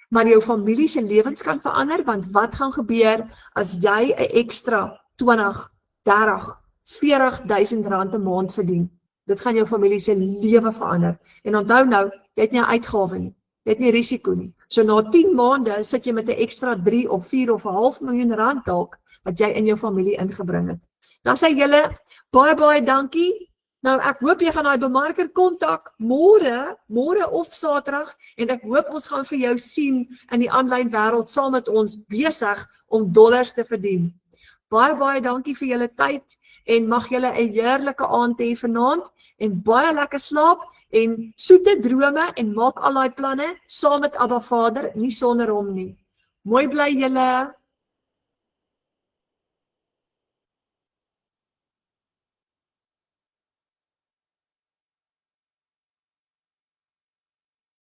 Maar jou familie se lewens kan verander, want wat gaan gebeur as jy 'n ekstra 20, 30, 40.000 rand 'n maand verdien? Dit gaan jou familie se lewe verander. En onthou nou, jy het nie 'n uitgawe nie, jy het nie risiko nie. So na 10 maande sit jy met 'n ekstra 3 of 4 of 'n half miljoen rand dalk, wat jy in jou familie ingebring het. Dan sê julle, baie dankie. Nou ek hoop jy gaan daai bemarker kontak môre of Saterdag, en ek hoop ons gaan vir jou sien in die aanlyn wêreld saam met ons besig om dollars te verdien. Baie dankie vir julle tyd en mag julle 'n heerlike aand hê vanaand en baie lekker slaap en soete drome en maak al daai planne saam met Abba Vader, nie sonder hom nie. Mooi bly julle.